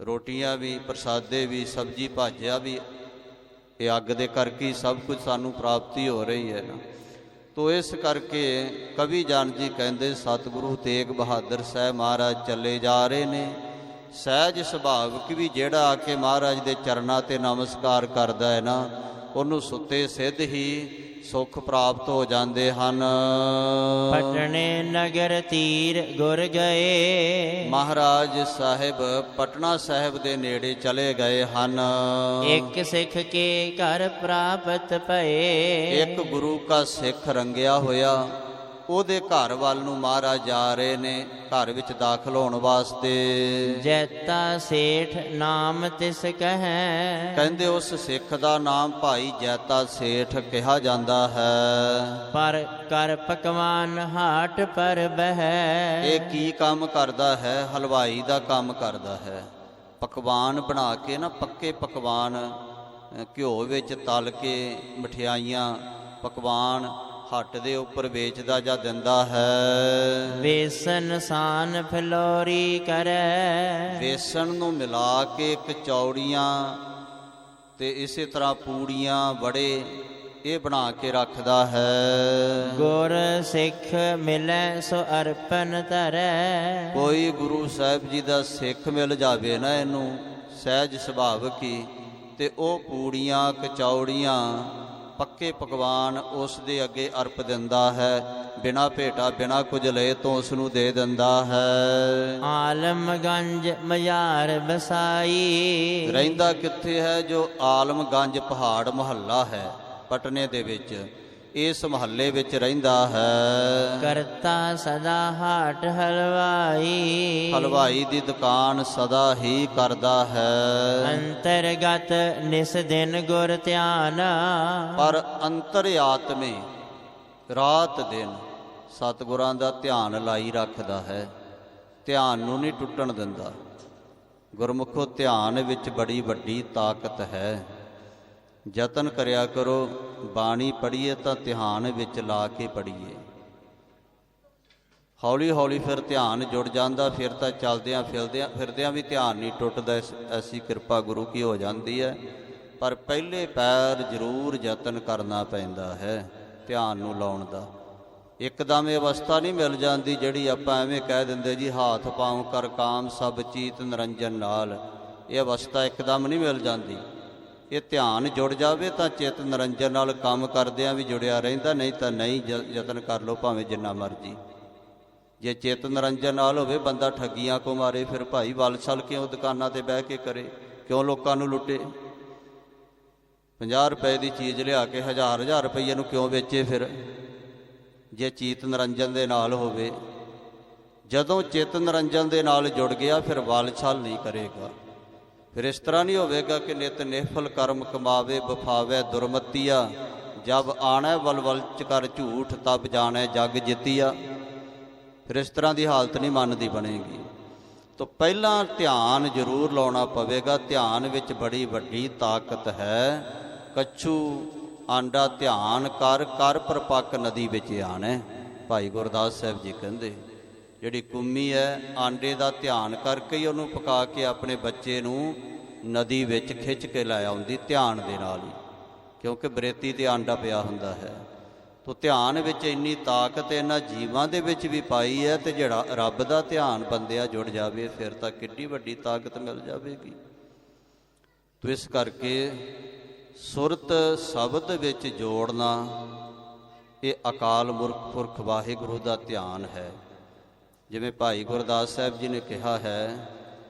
ਰੋਟੀਆਂ ਵੀ, ਪ੍ਰਸਾਦੇ ਵੀ, ਸਬਜ਼ੀ ਭਾਜਿਆ ਵੀ, ਇਹ ਅੱਗ ਦੇ ਕਰਕੇ ਹੀ ਸਭ ਕੁਝ ਸਾਨੂੰ ਪ੍ਰਾਪਤੀ ਹੋ ਰਹੀ ਹੈ ਨਾ। ਤੋ ਇਸ ਕਰਕੇ ਕਵੀ ਜਾਨ ਜੀ ਕਹਿੰਦੇ, ਸਤਿਗੁਰੂ ਤੇਗ ਬਹਾਦਰ ਸਾਹਿਬ ਮਹਾਰਾਜ ਚੱਲੇ ਜਾ ਰਹੇ ਨੇ। ਸਹਿਜ ਸੁਭਾਵਿਕ ਵੀ ਜਿਹੜਾ ਆ ਕੇ ਮਹਾਰਾਜ ਦੇ ਚਰਨਾਂ 'ਤੇ ਨਮਸਕਾਰ ਕਰਦਾ ਹੈ ਨਾ, ਉਹਨੂੰ ਸੁੱਤੇ ਸਿੱਧ ਹੀ ਸੁੱਖ ਪ੍ਰਾਪਤ ਹੋ ਜਾਂਦੇ ਹਨ। ਪਟਨੇ ਨਗਰ ਤੀਰ ਗੁਰ ਗਏ। ਮਹਾਰਾਜ ਸਾਹਿਬ ਪਟਨਾ ਸਾਹਿਬ ਦੇ ਨੇੜੇ ਚਲੇ ਗਏ ਹਨ। ਇੱਕ ਸਿੱਖ ਕੇ ਘਰ ਪ੍ਰਾਪਤ ਭਏ। ਇੱਕ ਗੁਰੂ ਕਾ ਸਿੱਖ ਰੰਗਿਆ ਹੋਇਆ ਉਹਦੇ ਘਰ ਵੱਲ ਨੂੰ ਮਹਾਰਾਜ ਜਾ ਰਹੇ ਨੇ, ਘਰ ਵਿੱਚ ਦਾਖਲ ਹੋਣ ਵਾਸਤੇ। ਜੈਤਾ ਸੇਠ ਨਾਮ ਤਿਸ ਕਹੈ। ਕਹਿੰਦੇ ਉਸ ਸਿੱਖ ਦਾ ਨਾਮ ਭਾਈ ਜੈਤਾ ਸੇਠ ਕਿਹਾ ਜਾਂਦਾ ਹੈ। ਪਰ ਕਰ ਪਕਵਾਨ ਹਾਟ ਪਰ ਬਹਿ। ਇਹ ਕੀ ਕੰਮ ਕਰਦਾ ਹੈ? ਹਲਵਾਈ ਦਾ ਕੰਮ ਕਰਦਾ ਹੈ। ਪਕਵਾਨ ਬਣਾ ਕੇ ਨਾ, ਪੱਕੇ ਪਕਵਾਨ ਘਿਓ ਵਿੱਚ ਤਲ ਕੇ ਮਠਿਆਈਆਂ ਪਕਵਾਨ ਹੱਟ ਦੇ ਉੱਪਰ ਵੇਚਦਾ ਜਾਂ ਦਿੰਦਾ ਹੈ। ਵੇਸਨ ਸਾਨ ਫਲੋਰੀ ਕਰੈ। ਵੇਸਣ ਨੂੰ ਮਿਲਾ ਕੇ ਕਚੌੜੀਆਂ ਤੇ ਇਸੇ ਤਰ੍ਹਾਂ ਪੂੜੀਆਂ ਵੜੇ ਇਹ ਬਣਾ ਕੇ ਰੱਖਦਾ ਹੈ। ਗੁਰ ਸਿੱਖ ਮਿਲੈ ਸੋ ਅਰਪਨ ਧਰੈ। ਕੋਈ ਗੁਰੂ ਸਾਹਿਬ ਜੀ ਦਾ ਸਿੱਖ ਮਿਲ ਜਾਵੇ ਨਾ ਇਹਨੂੰ ਸਹਿਜ ਸੁਭਾਵਿਕ ਹੀ, ਤੇ ਉਹ ਪੂੜੀਆਂ ਕਚੌੜੀਆਂ ਪੱਕੇ ਪਕਵਾਨ ਉਸ ਦੇ ਅੱਗੇ ਅਰਪ ਦਿੰਦਾ ਹੈ। ਬਿਨਾਂ ਭੇਟਾ ਬਿਨਾਂ ਕੁਝ ਲਏ ਤੋਂ ਉਸ ਨੂੰ ਦੇ ਦਿੰਦਾ ਹੈ। ਆਲਮਗੰਜ ਮਯਾਰ ਬਸਾਈ, ਰਹਿੰਦਾ ਕਿੱਥੇ ਹੈ? ਜੋ ਆਲਮਗੰਜ ਪਹਾੜ ਮੁਹੱਲਾ ਹੈ ਪਟਨੇ ਦੇ ਵਿੱਚ, ਇਸ ਮਹੱਲੇ ਵਿੱਚ ਰਹਿੰਦਾ ਹੈ। ਕਰਤਾ ਸਦਾ ਹਾਟ ਹਲਵਾਈ, ਹਲਵਾਈ ਦੀ ਦੁਕਾਨ ਸਦਾ ਹੀ ਕਰਦਾ ਹੈ। ਅੰਤਰਗਤ ਨਿਸ ਦਿਨ ਗੁਰ ਧਿਆਨ, ਪਰ ਅੰਤਰਆਤਮੇ ਰਾਤ ਦਿਨ ਸਤਿਗੁਰਾਂ ਦਾ ਧਿਆਨ ਲਾਈ ਰੱਖਦਾ ਹੈ। ਧਿਆਨ ਨੂੰ ਨਹੀਂ ਟੁੱਟਣ ਦਿੰਦਾ। ਗੁਰਮੁਖੋ, ਧਿਆਨ ਵਿੱਚ ਬੜੀ ਵੱਡੀ ਤਾਕਤ ਹੈ। ਯਤਨ ਕਰਿਆ ਕਰੋ, ਬਾਣੀ ਪੜ੍ਹੀਏ ਤਾਂ ਧਿਆਨ ਵਿੱਚ ਲਾ ਕੇ ਪੜ੍ਹੀਏ। ਹੌਲੀ ਹੌਲੀ ਫਿਰ ਧਿਆਨ ਜੁੜ ਜਾਂਦਾ, ਫਿਰ ਤਾਂ ਚੱਲਦਿਆਂ ਫਿਰਦਿਆਂ ਵੀ ਧਿਆਨ ਨਹੀਂ ਟੁੱਟਦਾ। ਐਸੀ ਕਿਰਪਾ ਗੁਰੂ ਕੀ ਹੋ ਜਾਂਦੀ ਹੈ। ਪਰ ਪਹਿਲੇ ਪੈਰ ਜ਼ਰੂਰ ਯਤਨ ਕਰਨਾ ਪੈਂਦਾ ਹੈ ਧਿਆਨ ਨੂੰ ਲਾਉਣ ਦਾ। ਇੱਕਦਮ ਇਹ ਅਵਸਥਾ ਨਹੀਂ ਮਿਲ ਜਾਂਦੀ ਜਿਹੜੀ ਆਪਾਂ ਐਵੇਂ ਕਹਿ ਦਿੰਦੇ ਜੀ ਹਾਥ ਪਾਉ ਕਰ ਕਾਮ ਸਭ ਚੀਤ ਨਿਰੰਜਨ ਨਾਲ। ਇਹ ਅਵਸਥਾ ਇੱਕਦਮ ਨਹੀਂ ਮਿਲ ਜਾਂਦੀ। ਇਹ ਧਿਆਨ ਜੁੜ ਜਾਵੇ ਤਾਂ ਚਿੱਤ ਨਿਰੰਜਨ ਨਾਲ ਕੰਮ ਕਰਦਿਆਂ ਵੀ ਜੁੜਿਆ ਰਹਿੰਦਾ, ਨਹੀਂ ਤਾਂ ਨਹੀਂ। ਯਤਨ ਕਰ ਲਓ ਭਾਵੇਂ ਜਿੰਨਾ ਮਰਜ਼ੀ। ਜੇ ਚਿੱਤ ਨਿਰੰਜਨ ਨਾਲ ਹੋਵੇ, ਬੰਦਾ ਠੱਗੀਆਂ ਕੋ ਮਾਰੇ, ਫਿਰ ਭਾਈ ਵਲਸਲ ਕਿਉਂ ਦੁਕਾਨਾਂ ਤੇ ਬਹਿ ਕੇ ਕਰੇ? ਕਿਉਂ ਲੋਕਾਂ ਨੂੰ ਲੁੱਟੇ? 50 ਰੁਪਏ ਦੀ ਚੀਜ਼ ਲਿਆ ਕੇ 1000 ਰੁਪਈਏ ਨੂੰ ਕਿਉਂ ਵੇਚੇ? ਫਿਰ ਜੇ ਚਿੱਤ ਨਿਰੰਜਨ ਦੇ ਨਾਲ ਹੋਵੇ, ਜਦੋਂ ਚਿੱਤ ਨਿਰੰਜਨ ਦੇ ਨਾਲ ਜੁੜ ਗਿਆ ਫਿਰ ਵਲਸਲ ਨਹੀਂ ਕਰੇਗਾ। ਫਿਰ ਇਸ ਤਰ੍ਹਾਂ ਨਹੀਂ ਹੋਵੇਗਾ ਕਿ ਨਿਤ ਨਿਫਲ ਕਰਮ ਕਮਾਵੇ ਬਫਾਵੇ ਦੁਰਮਤੀਆ, ਜਬ ਆਣੈ ਵਲਵਲ ਚ ਕਰ ਝੂਠ ਤਬ ਜਾਣੈ ਜਗ ਜਿੱਤੀਆ। ਫਿਰ ਇਸ ਤਰ੍ਹਾਂ ਦੀ ਹਾਲਤ ਨਹੀਂ ਮਨ ਦੀ ਬਣੇਗੀ। ਤਾਂ ਪਹਿਲਾਂ ਧਿਆਨ ਜ਼ਰੂਰ ਲਾਉਣਾ ਪਵੇਗਾ। ਧਿਆਨ ਵਿੱਚ ਬੜੀ ਵੱਡੀ ਤਾਕਤ ਹੈ। ਕੱਛੂ ਆਂਡਾ ਧਿਆਨ ਕਰ ਕਰ ਪ੍ਰਪੱਕ ਨਦੀ ਵਿੱਚ ਆਣੈ। ਭਾਈ ਗੁਰਦਾਸ ਸਾਹਿਬ ਜੀ ਕਹਿੰਦੇ ਜਿਹੜੀ ਕੁੰਮੀ ਹੈ, ਆਂਡੇ ਦਾ ਧਿਆਨ ਕਰਕੇ ਹੀ ਉਹਨੂੰ ਪਕਾ ਕੇ ਆਪਣੇ ਬੱਚੇ ਨੂੰ ਨਦੀ ਵਿੱਚ ਖਿੱਚ ਕੇ ਲੈ ਆਉਂਦੀ, ਧਿਆਨ ਦੇ ਨਾਲ ਹੀ, ਕਿਉਂਕਿ ਬਰੇਤੀ 'ਤੇ ਆਂਡਾ ਪਿਆ ਹੁੰਦਾ ਹੈ। ਤੋ ਧਿਆਨ ਵਿੱਚ ਇੰਨੀ ਤਾਕਤ ਇਹਨਾਂ ਜੀਵਾਂ ਦੇ ਵਿੱਚ ਵੀ ਪਾਈ ਹੈ। ਅਤੇ ਜਿਹੜਾ ਰੱਬ ਦਾ ਧਿਆਨ ਬੰਦਿਆ ਜੁੜ ਜਾਵੇ ਫਿਰ ਤਾਂ ਕਿੱਡੀ ਵੱਡੀ ਤਾਕਤ ਮਿਲ ਜਾਵੇਗੀ। ਤੋ ਇਸ ਕਰਕੇ ਸੁਰਤ ਸ਼ਬਦ ਵਿੱਚ ਜੋੜਨਾ ਇਹ ਅਕਾਲ ਪੁਰਖ ਵਾਹਿਗੁਰੂ ਦਾ ਧਿਆਨ ਹੈ। ਜਿਵੇਂ ਭਾਈ ਗੁਰਦਾਸ ਸਾਹਿਬ ਜੀ ਨੇ ਕਿਹਾ ਹੈ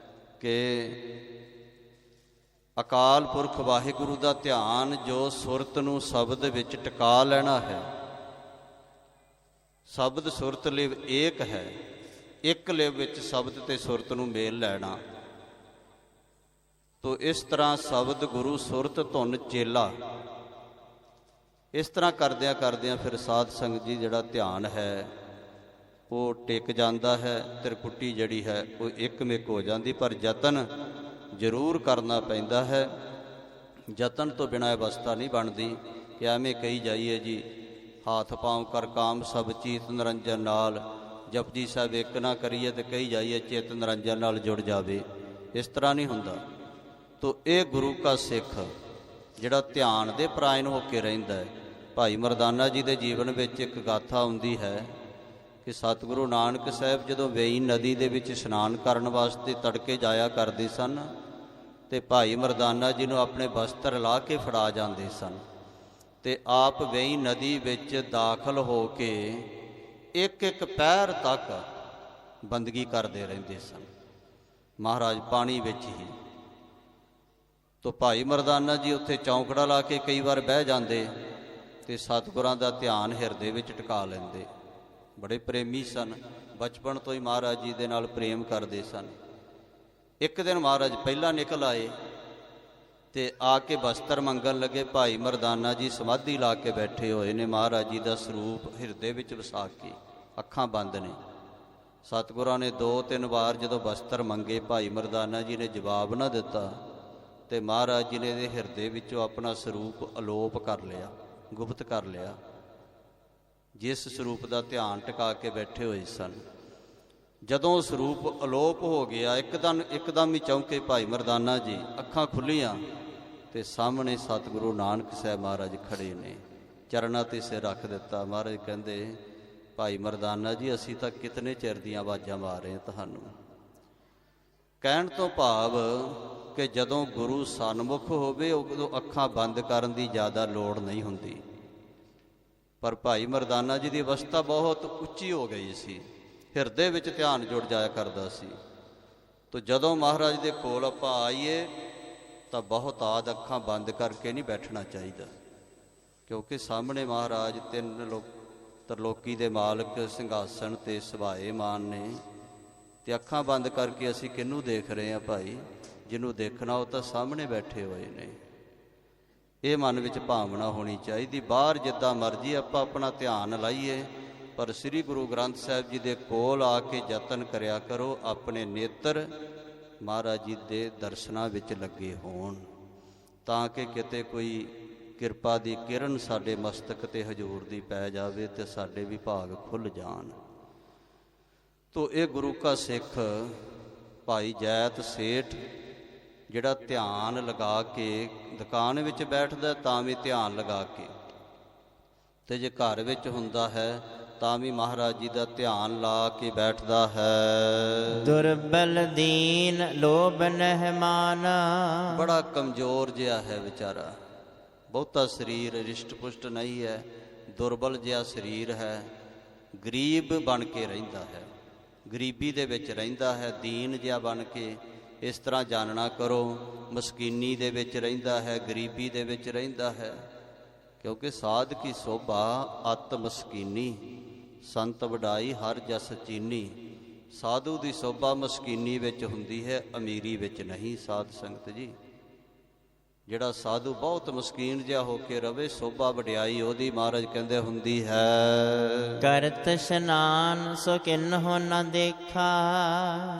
ਕਿ ਅਕਾਲ ਪੁਰਖ ਵਾਹਿਗੁਰੂ ਦਾ ਧਿਆਨ ਜੋ ਸੁਰਤ ਨੂੰ ਸ਼ਬਦ ਵਿੱਚ ਟਿਕਾ ਲੈਣਾ ਹੈ। ਸ਼ਬਦ ਸੁਰਤ ਲਿਵ ਏਕ ਹੈ। ਇੱਕ ਲਿਵ ਵਿੱਚ ਸ਼ਬਦ ਤੇ ਸੁਰਤ ਨੂੰ ਮੇਲ ਲੈਣਾ। ਤੋ ਇਸ ਤਰ੍ਹਾਂ ਸ਼ਬਦ ਗੁਰੂ ਸੁਰਤ ਧੁਨ ਚੇਲਾ, ਇਸ ਤਰ੍ਹਾਂ ਕਰਦਿਆਂ ਕਰਦਿਆਂ ਫਿਰ ਸਾਧ ਸੰਗਤ ਜੀ ਜਿਹੜਾ ਧਿਆਨ ਹੈ ਉਹ ਟਿਕ ਜਾਂਦਾ ਹੈ। ਤ੍ਰਿਕੁਟੀ ਜਿਹੜੀ ਹੈ ਉਹ ਇੱਕਮਿਕ ਹੋ ਜਾਂਦੀ। ਪਰ ਯਤਨ ਜ਼ਰੂਰ ਕਰਨਾ ਪੈਂਦਾ ਹੈ। ਯਤਨ ਤੋਂ ਬਿਨਾਂ ਅਵਸਥਾ ਨਹੀਂ ਬਣਦੀ ਕਿ ਐਵੇਂ ਕਹੀ ਜਾਈਏ ਜੀ ਹਾਥ ਪਾਉ ਕਰ ਕਾਮ ਸਭ ਚੀਤ ਨਿਰੰਜਨ ਨਾਲ, ਜਪਜੀ ਸਾਹਿਬ ਇੱਕ ਨਾ ਕਰੀਏ ਤੇ ਕਹੀ ਜਾਈਏ ਚਿੱਤ ਨਿਰੰਜਨ ਨਾਲ ਜੁੜ ਜਾਵੇ। ਇਸ ਤਰ੍ਹਾਂ ਨਹੀਂ ਹੁੰਦਾ। ਤੋ ਇਹ ਗੁਰੂ ਕਾ ਸਿੱਖ ਜਿਹੜਾ ਧਿਆਨ ਦੇ ਪਰਾਇਣ ਹੋ ਕੇ ਰਹਿੰਦਾ ਹੈ। ਭਾਈ ਮਰਦਾਨਾ ਜੀ ਦੇ ਜੀਵਨ ਵਿੱਚ ਇੱਕ ਗਾਥਾ ਆਉਂਦੀ ਹੈ ਕਿ ਸਤਿਗੁਰੂ ਨਾਨਕ ਸਾਹਿਬ ਜਦੋਂ ਵੇਈ ਨਦੀ ਦੇ ਵਿੱਚ ਇਸ਼ਨਾਨ ਕਰਨ ਵਾਸਤੇ ਤੜਕੇ ਜਾਇਆ ਕਰਦੇ ਸਨ ਤੇ ਭਾਈ ਮਰਦਾਨਾ ਜੀ ਨੂੰ ਆਪਣੇ ਬਸਤਰ ਲਾ ਕੇ ਫੜਾ ਜਾਂਦੇ ਸਨ ਤੇ ਆਪ ਵੇਈ ਨਦੀ ਵਿੱਚ ਦਾਖਲ ਹੋ ਕੇ ਇੱਕ ਇੱਕ ਪੈਰ ਤੱਕ ਬੰਦਗੀ ਕਰਦੇ ਰਹਿੰਦੇ ਸਨ ਮਹਾਰਾਜ ਪਾਣੀ ਵਿੱਚ ਹੀ। ਤੋ ਭਾਈ ਮਰਦਾਨਾ ਜੀ ਉੱਥੇ ਚੌਂਕੜਾ ਲਾ ਕੇ ਕਈ ਵਾਰ ਬਹਿ ਜਾਂਦੇ ਤੇ ਸਤਿਗੁਰਾਂ ਦਾ ਧਿਆਨ ਹਿਰਦੇ ਵਿੱਚ ਟਿਕਾ ਲੈਂਦੇ। ਬੜੇ ਪ੍ਰੇਮੀ ਸਨ, ਬਚਪਨ ਤੋਂ ਹੀ ਮਹਾਰਾਜ ਜੀ ਦੇ ਨਾਲ ਪ੍ਰੇਮ ਕਰਦੇ ਸਨ। ਇੱਕ ਦਿਨ ਮਹਾਰਾਜ ਪਹਿਲਾਂ ਨਿਕਲ ਆਏ ਤੇ ਆ ਕੇ ਬਸਤਰ ਮੰਗਣ ਲੱਗੇ। ਭਾਈ ਮਰਦਾਨਾ ਜੀ ਸਮਾਧੀ ਲਾ ਕੇ ਬੈਠੇ ਹੋਏ ਨੇ, ਮਹਾਰਾਜ ਜੀ ਦਾ ਸਰੂਪ ਹਿਰਦੇ ਵਿੱਚ ਵਸਾ ਕੇ, ਅੱਖਾਂ ਬੰਦ ਨੇ। ਸਤਿਗੁਰਾਂ ਨੇ 2-3 ਵਾਰ ਜਦੋਂ ਬਸਤਰ ਮੰਗੇ, ਭਾਈ ਮਰਦਾਨਾ ਜੀ ਨੇ ਜਵਾਬ ਨਾ ਦਿੱਤਾ ਤੇ ਮਹਾਰਾਜ ਜੀ ਨੇ ਇਹਦੇ ਹਿਰਦੇ ਵਿੱਚੋਂ ਆਪਣਾ ਸਰੂਪ ਅਲੋਪ ਕਰ ਲਿਆ, ਗੁਪਤ ਕਰ ਲਿਆ। ਜਿਸ ਸਰੂਪ ਦਾ ਧਿਆਨ ਟਿਕਾ ਕੇ ਬੈਠੇ ਹੋਏ ਸਨ, ਜਦੋਂ ਸਰੂਪ ਅਲੋਪ ਹੋ ਗਿਆ, ਇੱਕਦਮ ਹੀ ਚੌਂਕੇ ਭਾਈ ਮਰਦਾਨਾ ਜੀ। ਅੱਖਾਂ ਖੁੱਲ੍ਹੀਆਂ ਤੇ ਸਾਹਮਣੇ ਸਤਿਗੁਰੂ ਨਾਨਕ ਸਾਹਿਬ ਮਹਾਰਾਜ ਖੜੇ ਨੇ। ਚਰਨਾਂ 'ਤੇ ਸਿਰ ਰੱਖ ਦਿੱਤਾ। ਮਹਾਰਾਜ ਕਹਿੰਦੇ, ਭਾਈ ਮਰਦਾਨਾ ਜੀ ਅਸੀਂ ਤਾਂ ਕਿਤਨੇ ਚਿਰ ਦੀਆਂ ਆਵਾਜ਼ਾਂ ਮਾਰ ਰਹੇ ਹਾਂ ਤੁਹਾਨੂੰ। ਕਹਿਣ ਤੋਂ ਭਾਵ ਕਿਉਂਕਿ ਜਦੋਂ ਗੁਰੂ ਸਨਮੁਖ ਹੋਵੇ ਉਦੋਂ ਅੱਖਾਂ ਬੰਦ ਕਰਨ ਦੀ ਜ਼ਿਆਦਾ ਲੋੜ ਨਹੀਂ ਹੁੰਦੀ। ਪਰ ਭਾਈ ਮਰਦਾਨਾ ਜੀ ਦੀ ਅਵਸਥਾ ਬਹੁਤ ਉੱਚੀ ਹੋ ਗਈ ਸੀ, ਹਿਰਦੇ ਵਿੱਚ ਧਿਆਨ ਜੁੜ ਜਾਇਆ ਕਰਦਾ ਸੀ। ਤੋ ਜਦੋਂ ਮਹਾਰਾਜ ਦੇ ਕੋਲ ਆਪਾਂ ਆਈਏ ਤਾਂ ਬਹੁਤਾਤ ਅੱਖਾਂ ਬੰਦ ਕਰਕੇ ਨਹੀਂ ਬੈਠਣਾ ਚਾਹੀਦਾ, ਕਿਉਂਕਿ ਸਾਹਮਣੇ ਮਹਾਰਾਜ ਤਰਲੋਕੀ ਦੇ ਮਾਲਕ ਸਿੰਘਾਸਣ 'ਤੇ ਸੁਭਾਏਮਾਨ ਨੇ, ਅਤੇ ਅੱਖਾਂ ਬੰਦ ਕਰਕੇ ਅਸੀਂ ਕਿਹਨੂੰ ਦੇਖ ਰਹੇ ਹਾਂ ਭਾਈ? ਜਿਹਨੂੰ ਦੇਖਣਾ ਉਹ ਤਾਂ ਸਾਹਮਣੇ ਬੈਠੇ ਹੋਏ ਨੇ। ਇਹ ਮਨ ਵਿੱਚ ਭਾਵਨਾ ਹੋਣੀ ਚਾਹੀਦੀ। ਬਾਹਰ ਜਿੱਦਾਂ ਮਰਜ਼ੀ ਆਪਾਂ ਆਪਣਾ ਧਿਆਨ ਲਾਈਏ, ਪਰ ਸ੍ਰੀ ਗੁਰੂ ਗ੍ਰੰਥ ਸਾਹਿਬ ਜੀ ਦੇ ਕੋਲ ਆ ਕੇ ਯਤਨ ਕਰਿਆ ਕਰੋ ਆਪਣੇ ਨੇਤਰ ਮਹਾਰਾਜ ਜੀ ਦੇ ਦਰਸ਼ਨਾਂ ਵਿੱਚ ਲੱਗੇ ਹੋਣ, ਤਾਂ ਕਿ ਕਿਤੇ ਕੋਈ ਕਿਰਪਾ ਦੀ ਕਿਰਨ ਸਾਡੇ ਮਸਤਕ 'ਤੇ ਹਜ਼ੂਰ ਦੀ ਪੈ ਜਾਵੇ ਅਤੇ ਸਾਡੇ ਵੀ ਭਾਗ ਖੁੱਲ੍ਹ ਜਾਣ। ਤੋ ਇਹ ਗੁਰੂ ਕਾ ਸਿੱਖ ਭਾਈ ਜੈਤ ਸੇਠ ਜਿਹੜਾ ਧਿਆਨ ਲਗਾ ਕੇ ਦੁਕਾਨ ਵਿੱਚ ਬੈਠਦਾ ਤਾਂ ਵੀ ਧਿਆਨ ਲਗਾ ਕੇ, ਅਤੇ ਜੇ ਘਰ ਵਿੱਚ ਹੁੰਦਾ ਹੈ ਤਾਂ ਵੀ ਮਹਾਰਾਜ ਜੀ ਦਾ ਧਿਆਨ ਲਾ ਕੇ ਬੈਠਦਾ ਹੈ। ਦੁਰਬਲ ਦੀਨ ਲੋਭ ਨਹਿ ਮਾਨਾ, ਬੜਾ ਕਮਜ਼ੋਰ ਜਿਹਾ ਹੈ ਵਿਚਾਰਾ, ਬਹੁਤਾ ਸਰੀਰ ਰਿਸ਼ਟ ਪੁਸ਼ਟ ਨਹੀਂ ਹੈ, ਦੁਰਬਲ ਜਿਹਾ ਸਰੀਰ ਹੈ, ਗਰੀਬ ਬਣ ਕੇ ਰਹਿੰਦਾ ਹੈ, ਗਰੀਬੀ ਦੇ ਵਿੱਚ ਰਹਿੰਦਾ ਹੈ, ਦੀਨ ਜਿਹਾ ਬਣ ਕੇ। ਇਸ ਤਰ੍ਹਾਂ ਜਾਣਨਾ ਕਰੋ, ਮਸਕੀਨੀ ਦੇ ਵਿੱਚ ਰਹਿੰਦਾ ਹੈ, ਗਰੀਬੀ ਦੇ ਵਿੱਚ ਰਹਿੰਦਾ ਹੈ, ਕਿਉਂਕਿ ਸਾਧ ਕੀ ਸੋਭਾ ਅਤ ਮਸਕੀਨੀ, ਸੰਤ ਵਡਾਈ ਹਰ ਜਸ ਚੀਨੀ। ਸਾਧੂ ਦੀ ਸੋਭਾ ਮਸਕੀਨੀ ਵਿੱਚ ਹੁੰਦੀ ਹੈ, ਅਮੀਰੀ ਵਿੱਚ ਨਹੀਂ। ਸਾਧ ਸੰਗਤ ਜੀ, ਜਿਹੜਾ ਸਾਧੂ ਬਹੁਤ ਮਸਕੀਨ ਜਿਹਾ ਹੋ ਕੇ ਰਵੇ, ਸੋਭਾ ਵਡਿਆਈ ਉਹਦੀ ਮਹਾਰਾਜ ਕਹਿੰਦੇ ਹੁੰਦੀ ਹੈ। ਕਰਤ ਇਸ਼ਨਾਨ ਸੋ ਕਿਨਹੁ ਨ ਦੇਖਾ,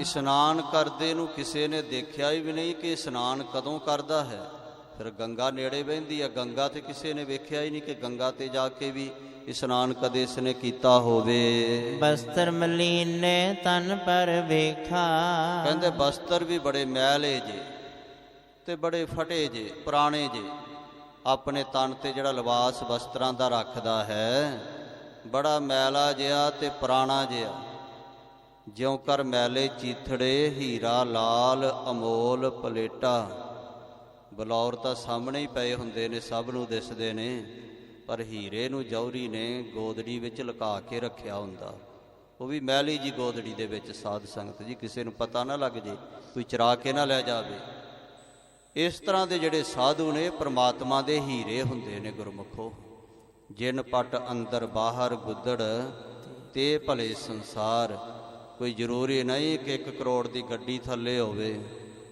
ਇਸ਼ਨਾਨ ਕਰਦੇ ਨੂੰ ਕਿਸੇ ਨੇ ਦੇਖਿਆ ਹੀ ਵੀ ਨਹੀਂ ਕਿ ਇਸ਼ਨਾਨ ਕਦੋਂ ਕਰਦਾ ਹੈ। ਫਿਰ ਗੰਗਾ ਨੇੜੇ ਵਹਿੰਦੀ ਹੈ, ਗੰਗਾ ਤੇ ਕਿਸੇ ਨੇ ਵੇਖਿਆ ਹੀ ਨਹੀਂ ਕਿ ਗੰਗਾ ਤੇ ਜਾ ਕੇ ਵੀ ਇਸ਼ਨਾਨ ਕਦੇ ਇਸਨੇ ਕੀਤਾ ਹੋਵੇ। ਬਸਤਰ ਮਲੀਨੇ ਤਨ ਪਰ ਵੇਖਾ, ਕਹਿੰਦੇ ਬਸਤਰ ਵੀ ਬੜੇ ਮੈਲੇ ਜੇ ਤੇ ਬੜੇ ਫਟੇ ਜੇ, ਪੁਰਾਣੇ ਜੇ। ਆਪਣੇ ਤਨ ਤੇ ਜਿਹੜਾ ਲਿਬਾਸ ਬਸਤਰਾਂ ਦਾ ਰੱਖਦਾ ਹੈ ਬੜਾ ਮੈਲਾ ਜਿਹਾ ਤੇ ਪੁਰਾਣਾ ਜਿਹਾ। ਜਿਉਂ ਕਰ ਮੈਲੇ ਚੀਥੜੇ ਹੀਰਾ ਲਾਲ ਅਮੋਲ ਪਲੇਟਾ। ਬਲੌਰ ਤਾਂ ਸਾਹਮਣੇ ਹੀ ਪਏ ਹੁੰਦੇ ਨੇ, ਸਭ ਨੂੰ ਦਿਸਦੇ ਨੇ, ਪਰ ਹੀਰੇ ਨੂੰ ਜੌਹਰੀ ਨੇ ਗੋਦੜੀ ਵਿੱਚ ਲੁਕਾ ਕੇ ਰੱਖਿਆ ਹੁੰਦਾ, ਉਹ ਵੀ ਮੈਲੀ ਜੀ ਗੋਦੜੀ ਦੇ ਵਿੱਚ। ਸਾਧ ਸੰਗਤ ਜੀ, ਕਿਸੇ ਨੂੰ ਪਤਾ ਨਾ ਲੱਗ ਜੇ, ਕੋਈ ਚੁਰਾ ਕੇ ਨਾ ਲੈ ਜਾਵੇ। ਇਸ ਤਰ੍ਹਾਂ ਦੇ ਜਿਹੜੇ ਸਾਧੂ ਨੇ ਪ੍ਰਮਾਤਮਾ ਦੇ ਹੀਰੇ ਹੁੰਦੇ ਨੇ ਗੁਰਮੁਖੋ। ਜਿਨ ਪਟ ਅੰਦਰ ਬਾਹਰ ਗੁੱਦੜ ਤੇ ਭਲੇ ਸੰਸਾਰ। ਕੋਈ ਜ਼ਰੂਰੀ ਨਹੀਂ ਕਿ 1 ਕਰੋੜ ਦੀ ਗੱਡੀ ਥੱਲੇ ਹੋਵੇ,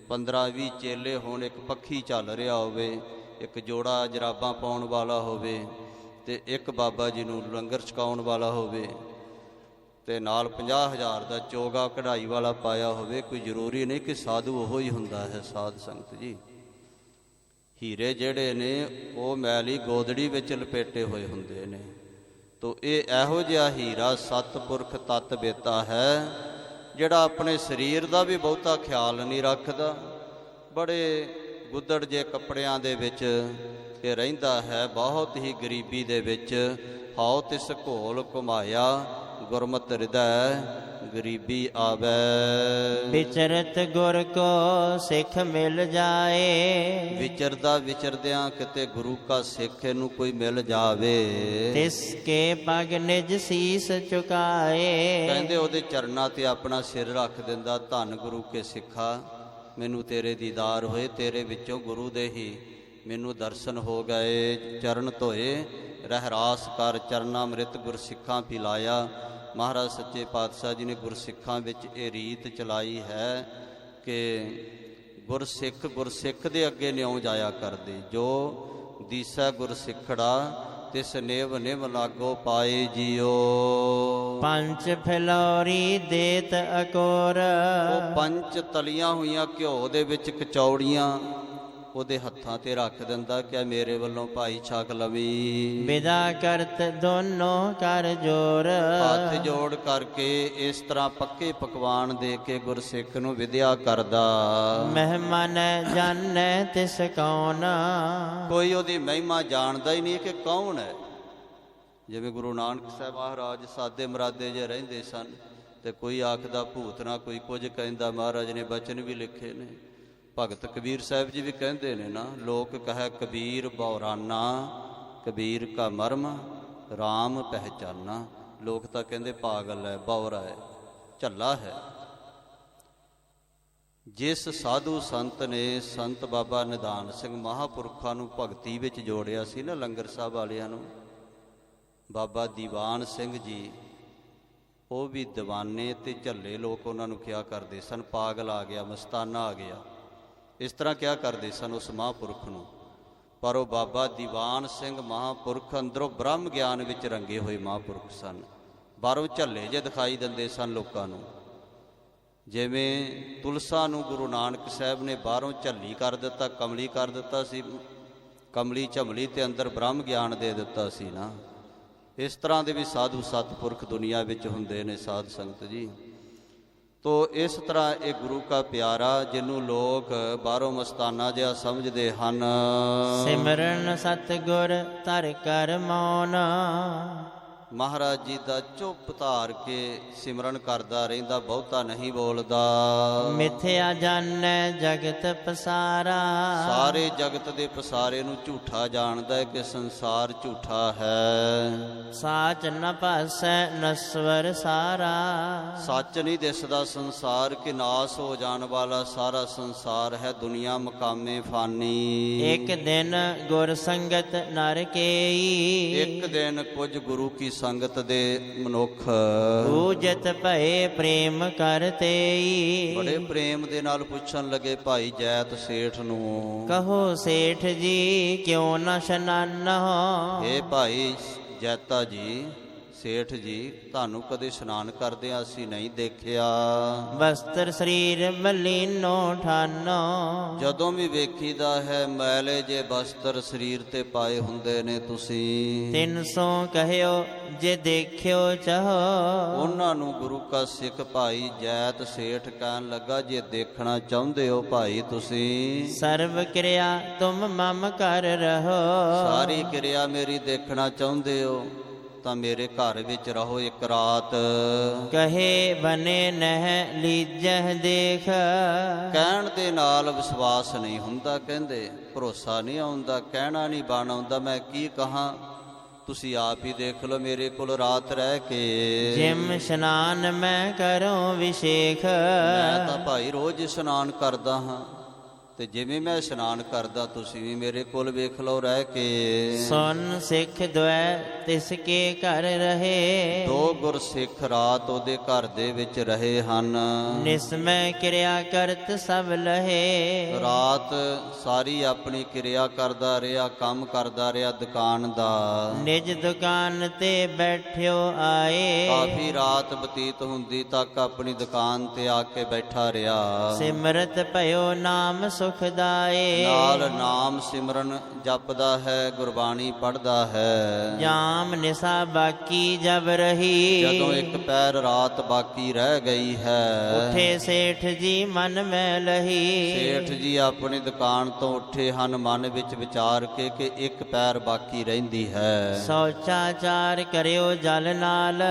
15-20 ਚੇਲੇ ਹੋਣ, ਇੱਕ ਪੱਖੀ ਚੱਲ ਰਿਹਾ ਹੋਵੇ, ਇੱਕ ਜੋੜਾ ਜਰਾਬਾਂ ਪਾਉਣ ਵਾਲਾ ਹੋਵੇ, ਤੇ ਇੱਕ ਬਾਬਾ ਜੀ ਨੂੰ ਲੰਗਰ ਛਕਾਉਣ ਵਾਲਾ ਹੋਵੇ, ਤੇ ਨਾਲ 50,000 ਦਾ ਚੋਗਾ ਕਢਾਈ ਵਾਲਾ ਪਾਇਆ ਹੋਵੇ। ਕੋਈ ਜ਼ਰੂਰੀ ਨਹੀਂ ਕਿ ਸਾਧੂ ਉਹੋ ਹੀ ਹੁੰਦਾ ਹੈ। ਸਾਧ ਸੰਗਤ ਜੀ, ਹੀਰੇ ਜਿਹੜੇ ਨੇ ਉਹ ਮੈਲੀ ਗੋਦੜੀ ਵਿੱਚ ਲਪੇਟੇ ਹੋਏ ਹੁੰਦੇ ਨੇ। ਤੋ ਇਹ ਇਹੋ ਜਿਹਾ ਹੀਰਾ ਸਤਿਪੁਰਖ ਤਤ ਬੇਤਾ ਹੈ, ਜਿਹੜਾ ਆਪਣੇ ਸਰੀਰ ਦਾ ਵੀ ਬਹੁਤਾ ਖਿਆਲ ਨਹੀਂ ਰੱਖਦਾ, ਬੜੇ ਗੁੱਦੜ ਜੇ ਕੱਪੜਿਆਂ ਦੇ ਵਿੱਚ ਇਹ ਰਹਿੰਦਾ ਹੈ, ਬਹੁਤ ਹੀ ਗਰੀਬੀ ਦੇ ਵਿੱਚ। ਹਉ ਤਿਸ ਘੋਲ ਘੁਮਾਇਆ ਗੁਰਮਤਿ ਹਿਰਦੈ ਗਰੀਬੀ ਆਵੈ। ਵਿਚਰਤ ਗੁਰ ਕੋ ਸਿੱਖ ਮਿਲ ਜਾਏ, ਵਿਚਰਦਾ ਵਿਚਰਦਿਆਂ ਕਿਤੇ ਗੁਰੂ ਕਾ ਸਿੱਖ ਨੂੰ ਕੋਈ ਮਿਲ ਜਾਵੇ। ਤਿਸ ਕੇ ਪਗ ਨਿਜ ਸੀਸ ਝੁਕਾਏ, ਕਹਿੰਦੇ ਉਹਦੇ ਚਰਨਾਂ ਤੇ ਆਪਣਾ ਸਿਰ ਰੱਖ ਦਿੰਦਾ। ਧੰਨ ਗੁਰੂ ਕੇ ਸਿੱਖਾ, ਮੈਨੂੰ ਤੇਰੇ ਦੀਦਾਰ ਹੋਏ, ਤੇਰੇ ਵਿੱਚੋਂ ਗੁਰੂ ਦੇ ਹੀ ਮੈਨੂੰ ਦਰਸ਼ਨ ਹੋ ਗਏ। ਚਰਨ ਧੋਏ ਰਹਿਰਾਸ ਕਰ, ਚਰਨਾ ਅੰਮ੍ਰਿਤ ਗੁਰਸਿੱਖਾਂ ਪਿਲਾਇਆ। ਮਹਾਰਾਜ ਸੱਚੇ ਪਾਤਸ਼ਾਹ ਜੀ ਨੇ ਗੁਰਸਿੱਖਾਂ ਵਿੱਚ ਇਹ ਰੀਤ ਚਲਾਈ ਹੈ ਕਿ ਗੁਰਸਿੱਖ ਦੇ ਅੱਗੇ ਨਿਉ ਜਾਇਆ ਕਰਦੇ। ਜੋ ਦੀਸੈ ਗੁਰਸਿੱਖੜਾ ਤਿਸ ਨਿਵ ਨਿਵ ਲਾਗੋ ਪਾਏ ਜੀਓ। ਪੰਜ ਫਿਲੌਰੀ ਦੇਤ ਅਕੋਰ, ਉਹ 5 ਤਲੀਆਂ ਹੋਈਆਂ ਘਿਓ ਦੇ ਵਿੱਚ ਕਚੌੜੀਆਂ ਉਹਦੇ ਹੱਥਾਂ ਤੇ ਰੱਖ ਦਿੰਦਾ ਕਿ ਮੇਰੇ ਵੱਲੋਂ ਭਾਈ ਛਕ ਲਵੀ। ਵਿਦਾ ਕਰਤ ਦੋਨੋਂ ਕਰ ਜੋਰ, ਹੱਥ ਜੋੜ ਕਰਕੇ ਇਸ ਤਰ੍ਹਾਂ ਪੱਕੇ ਪਕਵਾਨ ਦੇ ਕੇ ਗੁਰਸਿੱਖ ਨੂੰ ਵਿਦਿਆ ਕਰਦਾ। ਮਹਿਮਨ ਜਾਣੈ ਤਿਸ ਕੌਣ, ਕੋਈ ਉਹਦੀ ਮਹਿਮਾ ਜਾਣਦਾ ਹੀ ਨਹੀਂ ਕਿ ਕੌਣ ਹੈ। ਜਿਵੇਂ ਗੁਰੂ ਨਾਨਕ ਸਾਹਿਬ ਮਹਾਰਾਜ ਸਾਦੇ ਮਰਾਦੇ ਜੇ ਰਹਿੰਦੇ ਸਨ, ਤੇ ਕੋਈ ਆਖਦਾ ਭੂਤ ਨਾ ਕੋਈ ਕੁਝ ਕਹਿੰਦਾ। ਮਹਾਰਾਜ ਨੇ ਬਚਨ ਵੀ ਲਿਖੇ ਨੇ, ਭਗਤ ਕਬੀਰ ਸਾਹਿਬ ਜੀ ਵੀ ਕਹਿੰਦੇ ਨੇ ਨਾ, ਲੋਕ ਕਹੈ ਕਬੀਰ ਬੌਰਾਨਾ, ਕਬੀਰ ਕਾ ਮਰਮ ਰਾਮ ਪਹਿਚਾਨਾ। ਲੋਕ ਤਾਂ ਕਹਿੰਦੇ ਪਾਗਲ ਹੈ, ਬੌਰਾ ਹੈ, ਝੱਲਾ ਹੈ। ਜਿਸ ਸਾਧੂ ਸੰਤ ਨੇ ਸੰਤ ਬਾਬਾ ਨਿਧਾਨ ਸਿੰਘ ਮਹਾਂਪੁਰਖਾਂ ਨੂੰ ਭਗਤੀ ਵਿੱਚ ਜੋੜਿਆ ਸੀ ਨਾ, ਲੰਗਰ ਸਾਹਿਬ ਵਾਲਿਆਂ ਨੂੰ, ਬਾਬਾ ਦੀਵਾਨ ਸਿੰਘ ਜੀ, ਉਹ ਵੀ ਦੀਵਾਨੇ ਤੇ ਝੱਲੇ ਲੋਕ ਉਹਨਾਂ ਨੂੰ ਕਿਹਾ ਕਰਦੇ ਸਨ। ਪਾਗਲ ਆ ਗਿਆ, ਮਸਤਾਨਾ ਆ ਗਿਆ, ਇਸ ਤਰ੍ਹਾਂ ਕਿਹਾ ਕਰਦੇ ਸਨ ਉਸ ਮਹਾਂਪੁਰਖ ਨੂੰ। ਪਰ ਉਹ ਬਾਬਾ ਦੀਵਾਨ ਸਿੰਘ ਮਹਾਂਪੁਰਖ ਅੰਦਰੋਂ ਬ੍ਰਹਮ ਗਿਆਨ ਵਿੱਚ ਰੰਗੇ ਹੋਏ ਮਹਾਂਪੁਰਖ ਸਨ। ਬਾਹਰੋਂ ਝੱਲੇ ਜੇ ਦਿਖਾਈ ਦਿੰਦੇ ਸਨ ਲੋਕਾਂ ਨੂੰ। ਜਿਵੇਂ ਤੁਲਸਾ ਨੂੰ ਗੁਰੂ ਨਾਨਕ ਸਾਹਿਬ ਨੇ ਬਾਹਰੋਂ ਝੱਲੀ ਕਰ ਦਿੱਤਾ, ਕਮਲੀ ਕਰ ਦਿੱਤਾ ਸੀ, ਕਮਲੀ ਝਮਲੀ ਤੇ ਅੰਦਰ ਬ੍ਰਹਮ ਗਿਆਨ ਦੇ ਦਿੱਤਾ ਸੀ ਨਾ, ਇਸ ਤਰ੍ਹਾਂ ਦੇ ਵੀ ਸਾਧੂ ਸਤਪੁਰਖ ਦੁਨੀਆ ਵਿੱਚ ਹੁੰਦੇ ਨੇ ਸਾਧ ਸੰਗਤ ਜੀ। ਤੋ ਇਸ ਤਰ੍ਹਾਂ ਇਹ ਗੁਰੂ ਕਾ ਪਿਆਰਾ, ਜਿਹਨੂੰ ਲੋਕ ਬਾਹਰੋਂ ਮਸਤਾਨਾ ਜਿਹਾ ਸਮਝਦੇ ਹਨ, ਸਿਮਰਨ ਸਤਿਗੁਰ ਧਰ ਕਰ ਮੌਨ। ਮਹਾਰਾਜ ਜੀ ਦਾ ਚੁੱਪ ਧਾਰ ਕੇ ਸਿਮਰਨ ਕਰਦਾ ਰਹਿੰਦਾ, ਬਹੁਤਾ ਨਹੀਂ ਬੋਲਦਾ। ਮਿਥਿਆ ਜਾਣੈ ਜਗਤ ਪਸਾਰਾ। ਸਾਰੇ ਜਗਤ ਦੇ ਪਸਾਰੇ ਨੂੰ ਝੂਠਾ ਜਾਣਦਾ ਹੈ ਕਿ ਸੰਸਾਰ ਝੂਠਾ ਹੈ। ਸਾਚ ਨ ਭਾਸੈ ਨਸਵਰ ਸਾਰਾ। ਸੱਚ ਨਹੀਂ ਦਿਸਦਾ ਸੰਸਾਰ, ਕਿ ਨਾਸ ਹੋ ਜਾਣ ਵਾਲਾ ਸਾਰਾ ਸੰਸਾਰ ਹੈ, ਦੁਨੀਆ ਮਕਾਮੇ ਫਾਨੀ। ਇੱਕ ਦਿਨ ਗੁਰ ਸੰਗਤ ਨਰ ਕੇਈ। ਇੱਕ ਦਿਨ ਕੁਝ ਗੁਰੂ ਕੀ ਸੰਗਤ ਦੇ ਮਨੁੱਖ ਪੂਜਤ ਭਏ ਪ੍ਰੇਮ ਕਰਤੇਈ। ਬੜੇ ਪ੍ਰੇਮ ਦੇ ਨਾਲ ਪੁੱਛਣ ਲੱਗੇ ਭਾਈ ਜੈਤ ਸੇਠ ਨੂੰ, ਕਹੋ ਸੇਠ ਜੀ ਕਿਉਂ ਨ ਇਸ਼ਨਾਨਹੁ। ਇਹ ਭਾਈ ਜੈਤਾ ਜੀ, ਸੇਠ ਜੀ, ਤੁਹਾਨੂੰ ਕਦੇ ਇਸ਼ਨਾਨ ਕਰਦਿਆਂ ਅਸੀਂ ਨਹੀਂ ਦੇਖਿਆ। ਵਸਤਰ ਸਰੀਰ ਮਲੀਨੋ ਠਾਨੋ। ਜਦੋਂ ਵੀ ਵੇਖੀਦਾ ਹੈ ਮੈਲੇ ਜੇ ਵਸਤਰ ਸਰੀਰ ਤੇ ਪਾਏ ਹੁੰਦੇ ਨੇ ਤੁਸੀਂ। 300 ਕਹਿਓ ਜੇ ਦੇਖਿਓ ਚਾਹੋ। ਉਹਨਾਂ ਨੂੰ ਗੁਰੂ ਕਾ ਸਿੱਖ ਭਾਈ ਜੈਤ ਸੇਠ ਕਹਿਣ ਲੱਗਾ, ਜੇ ਦੇਖਣਾ ਚਾਹੁੰਦੇ ਹੋ ਭਾਈ ਤੁਸੀਂ, ਸਰਵ ਕਿਰਿਆ ਤੁਮ ਮਮ ਕਰ ਰਹੋ। ਸਾਰੀ ਕਿਰਿਆ ਮੇਰੀ ਦੇਖਣਾ ਚਾਹੁੰਦੇ ਹੋ ਤਾਂ ਮੇਰੇ ਘਰ ਵਿੱਚ ਰਹੋ ਇੱਕ ਰਾਤ। ਕਹੇ ਬਨੇ ਨਹਿ ਲੀਜਹ ਦੇਖ। ਕਹਿਣ ਦੇ ਨਾਲ ਵਿਸ਼ਵਾਸ ਨਹੀਂ ਹੁੰਦਾ, ਕਹਿੰਦੇ ਭਰੋਸਾ ਨਹੀਂ ਆਉਂਦਾ, ਕਹਿਣਾ ਨਹੀਂ ਬਣ ਆਉਂਦਾ। ਮੈਂ ਕੀ ਕਹਾਂ, ਤੁਸੀਂ ਆਪ ਹੀ ਦੇਖ ਲਓ ਮੇਰੇ ਕੋਲ ਰਾਤ ਰਹਿ ਕੇ। ਜਿਮ ਇਸ਼ਨਾਨ ਮੈਂ ਕਰੂੰ ਵਿਸ਼ੇਖ। ਮੈਂ ਤਾਂ ਭਾਈ ਰੋਜ਼ ਇਸ਼ਨਾਨ ਕਰਦਾ ਹਾਂ, ਤੇ ਜਿਵੇਂ ਮੈਂ ਇਸ਼ਨਾਨ ਕਰਦਾ ਤੁਸੀਂ ਵੀ ਮੇਰੇ ਕੋਲ ਵੇਖ ਲਓ ਰਹਿ ਕੇ। ਸੁਨ ਸਿੱਖ ਦੁਐ ਤਿਸ ਕੇ ਘਰ ਰਹੇ। 2 ਗੁਰਸਿੱਖ ਰਾਤ ਉਹਦੇ ਘਰ ਦੇ ਵਿੱਚ ਰਹੇ ਹਨ। ਨਿਸਮੈ ਕਿਰਿਆ ਕਰਤ ਸਭ ਲਹੇ। ਰਾਤ ਸਾਰੀ ਆਪਣੀ ਕਿਰਿਆ ਕਰਦਾ ਰਿਹਾ, ਕੰਮ ਕਰਦਾ ਰਿਹਾ ਦੁਕਾਨ ਦਾ। ਨਿਜ ਦੁਕਾਨ ਤੇ ਬੈਠਿਓ ਆਏ। ਕਾਫੀ ਰਾਤ ਬਤੀਤ ਹੁੰਦੀ ਤੱਕ ਆਪਣੀ ਦੁਕਾਨ ਤੇ ਆ ਕੇ ਬੈਠਾ ਰਿਹਾ। ਸਿਮਰਤ ਭਇਓ ਨਾਮ ਸੁਖਦਾਏ। ਨਾਲ ਨਾਮ ਸਿਮਰਨ ਜਪਦਾ ਹੈ, ਗੁਰਬਾਣੀ ਪੜ੍ਹਦਾ ਹੈ। ਜਾਮ ਨਿਸਾ ਬਾਕੀ ਜਬ ਰਹੀ। ਜਦੋਂ ਇੱਕ ਪੈਰ ਰਾਤ ਬਾਕੀ ਰਹਿ ਗਈ ਹੈ, ਉਠੇ ਸੇਠ ਜੀ ਮਨ ਮੈਂ ਲਹੀ। ਸੇਠ ਜੀ ਆਪਣੀ ਦੁਕਾਨ ਤੋਂ ਉੱਠੇ ਹਨ, ਮਨ ਵਿੱਚ ਵਿਚਾਰ ਕੇ ਕਿ ਇੱਕ ਪੈਰ ਬਾਕੀ ਰਹਿੰਦੀ ਹੈ। ਸੋਚਾਚਾਰ ਕਰਿਓ ਜਲ ਨਾਲ।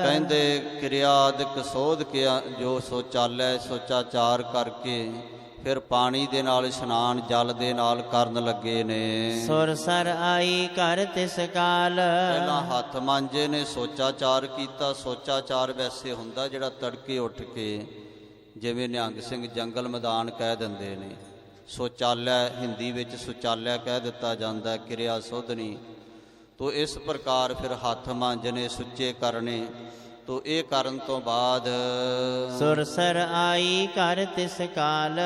ਕਹਿੰਦੇ ਕਿਰਿਆ ਆਦਿਕ ਸੋਧ ਕੇ ਜੋ ਸੋਚਾਲੈ, ਸੋਚਾਚਾਰ ਕਰਕੇ ਫਿਰ ਪਾਣੀ ਦੇ ਨਾਲ ਇਸ਼ਨਾਨ ਜਲ ਦੇ ਨਾਲ ਕਰਨ ਲੱਗੇ ਨੇ। ਸੁਰਸਰ ਆਈ ਘਰ ਤਿਸ ਕਾਲ। ਪਹਿਲਾਂ ਹੱਥ ਮਾਂਜੇ ਨੇ, ਸੋਚਾਚਾਰ ਕੀਤਾ। ਸੋਚਾਚਾਰ ਵੈਸੇ ਹੁੰਦਾ ਜਿਹੜਾ ਤੜਕੇ ਉੱਠ ਕੇ, ਜਿਵੇਂ ਨਿਹੰਗ ਸਿੰਘ ਜੰਗਲ ਮੈਦਾਨ ਕਹਿ ਦਿੰਦੇ ਨੇ, ਸ਼ੌਚਾਲਿਆ ਹਿੰਦੀ ਵਿੱਚ ਸ਼ੌਚਾਲਿਆ ਕਹਿ ਦਿੱਤਾ ਜਾਂਦਾ, ਕਿਰਿਆ ਸੋਧਨੀ। ਤੋ ਇਸ ਪ੍ਰਕਾਰ ਫਿਰ ਹੱਥ ਮਾਂਜਣੇ, ਸੁੱਚੇ ਕਰਨੇ। ਤੋ ਇਹ ਕਰਨ ਤੋਂ ਬਾਅਦ ਸੁਰਸਰ ਆਈ ਘਰ ਤਿਸ ਕਾਲ।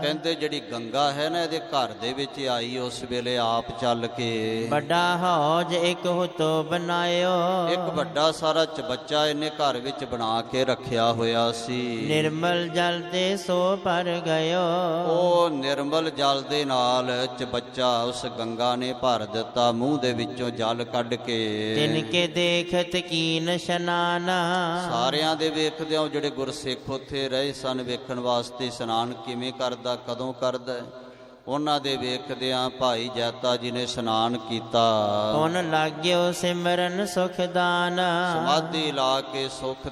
ਕਹਿੰਦੇ ਜਿਹੜੀ ਗੰਗਾ ਹੈ ਨਾ, ਇਹਦੇ ਘਰ ਦੇ ਵਿੱਚ ਆਈ ਉਸ ਵੇਲੇ ਆਪ ਚੱਲ ਕੇ। ਵੱਡਾ ਹੌਜ ਇੱਕ ਹੁਤੋ ਬਣਾਇਓ। ਇੱਕ ਵੱਡਾ ਸਾਰਾ ਚਬੱਚਾ ਇਹਨੇ ਘਰ ਵਿੱਚ ਬਣਾ ਕੇ ਰੱਖਿਆ ਹੋਇਆ ਸੀ। ਨਿਰਮਲ ਜਲ ਤੇ ਸੋ ਭਰ ਗਇਓ। ਉਹ ਨਿਰਮਲ ਜਲ ਦੇ ਨਾਲ ਚਬੱਚਾ ਉਸ ਗੰਗਾ ਨੇ ਭਰ ਦਿੱਤਾ, ਮੂੰਹ ਦੇ ਵਿੱਚੋਂ ਜਲ ਕੱਢ ਕੇ। ਤਿਨਕੇ ਦੇਖਤ ਕੀਨ ਇਸ਼ਨਾਨ। ਸਾਰਿਆਂ ਦੇ ਵੇਖਦੇ ਹੋ ਜਿਹੜੇ ਗੁਰਸਿੱਖ ਉੱਥੇ ਰਹੇ ਸਨ ਵੇਖਣ ਵਾਸਤੇ, ਇਸ਼ਨਾਨ ਕਿਵੇਂ ਕਰਦਾ, ਕਦੋਂ ਕਰਦਾ, ਉਹਨਾਂ ਦੇ ਵੇਖਦਿਆਂ ਭਾਈ ਜੈਤਾ ਜੀ ਨੇ ਇਸ਼ਨਾਨ ਕੀਤਾ। ਪੁਨ ਲਾਗਿਓ ਸਿਮਰਨ ਸੁਖ ਦਾਨ, ਸਮਾਧੀ ਲਾ ਕੇ ਸੁਖ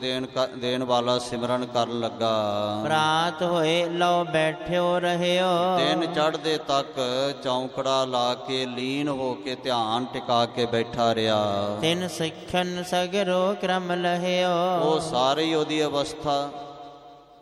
ਦੇਣ ਵਾਲਾ ਸਿਮਰਨ ਕਰਨ ਲੱਗਾ। ਪ੍ਰਾਤ ਹੋਏ ਲਓ ਬੈਠਿਓ ਰਹਿਓ, ਦਿਨ ਚੜ੍ਹਦੇ ਤੱਕ ਚੌਂਕੜਾ ਲਾ ਕੇ ਲੀਨ ਹੋ ਕੇ ਧਿਆਨ ਟਿਕਾ ਕੇ ਬੈਠਾ ਰਿਹਾ। ਤਿਨ ਸਿੱਖਨ ਸਗਰੋ ਕ੍ਰਮ ਲਹਿਓ, ਉਹ ਸਾਰੀ ਉਹਦੀ ਅਵਸਥਾ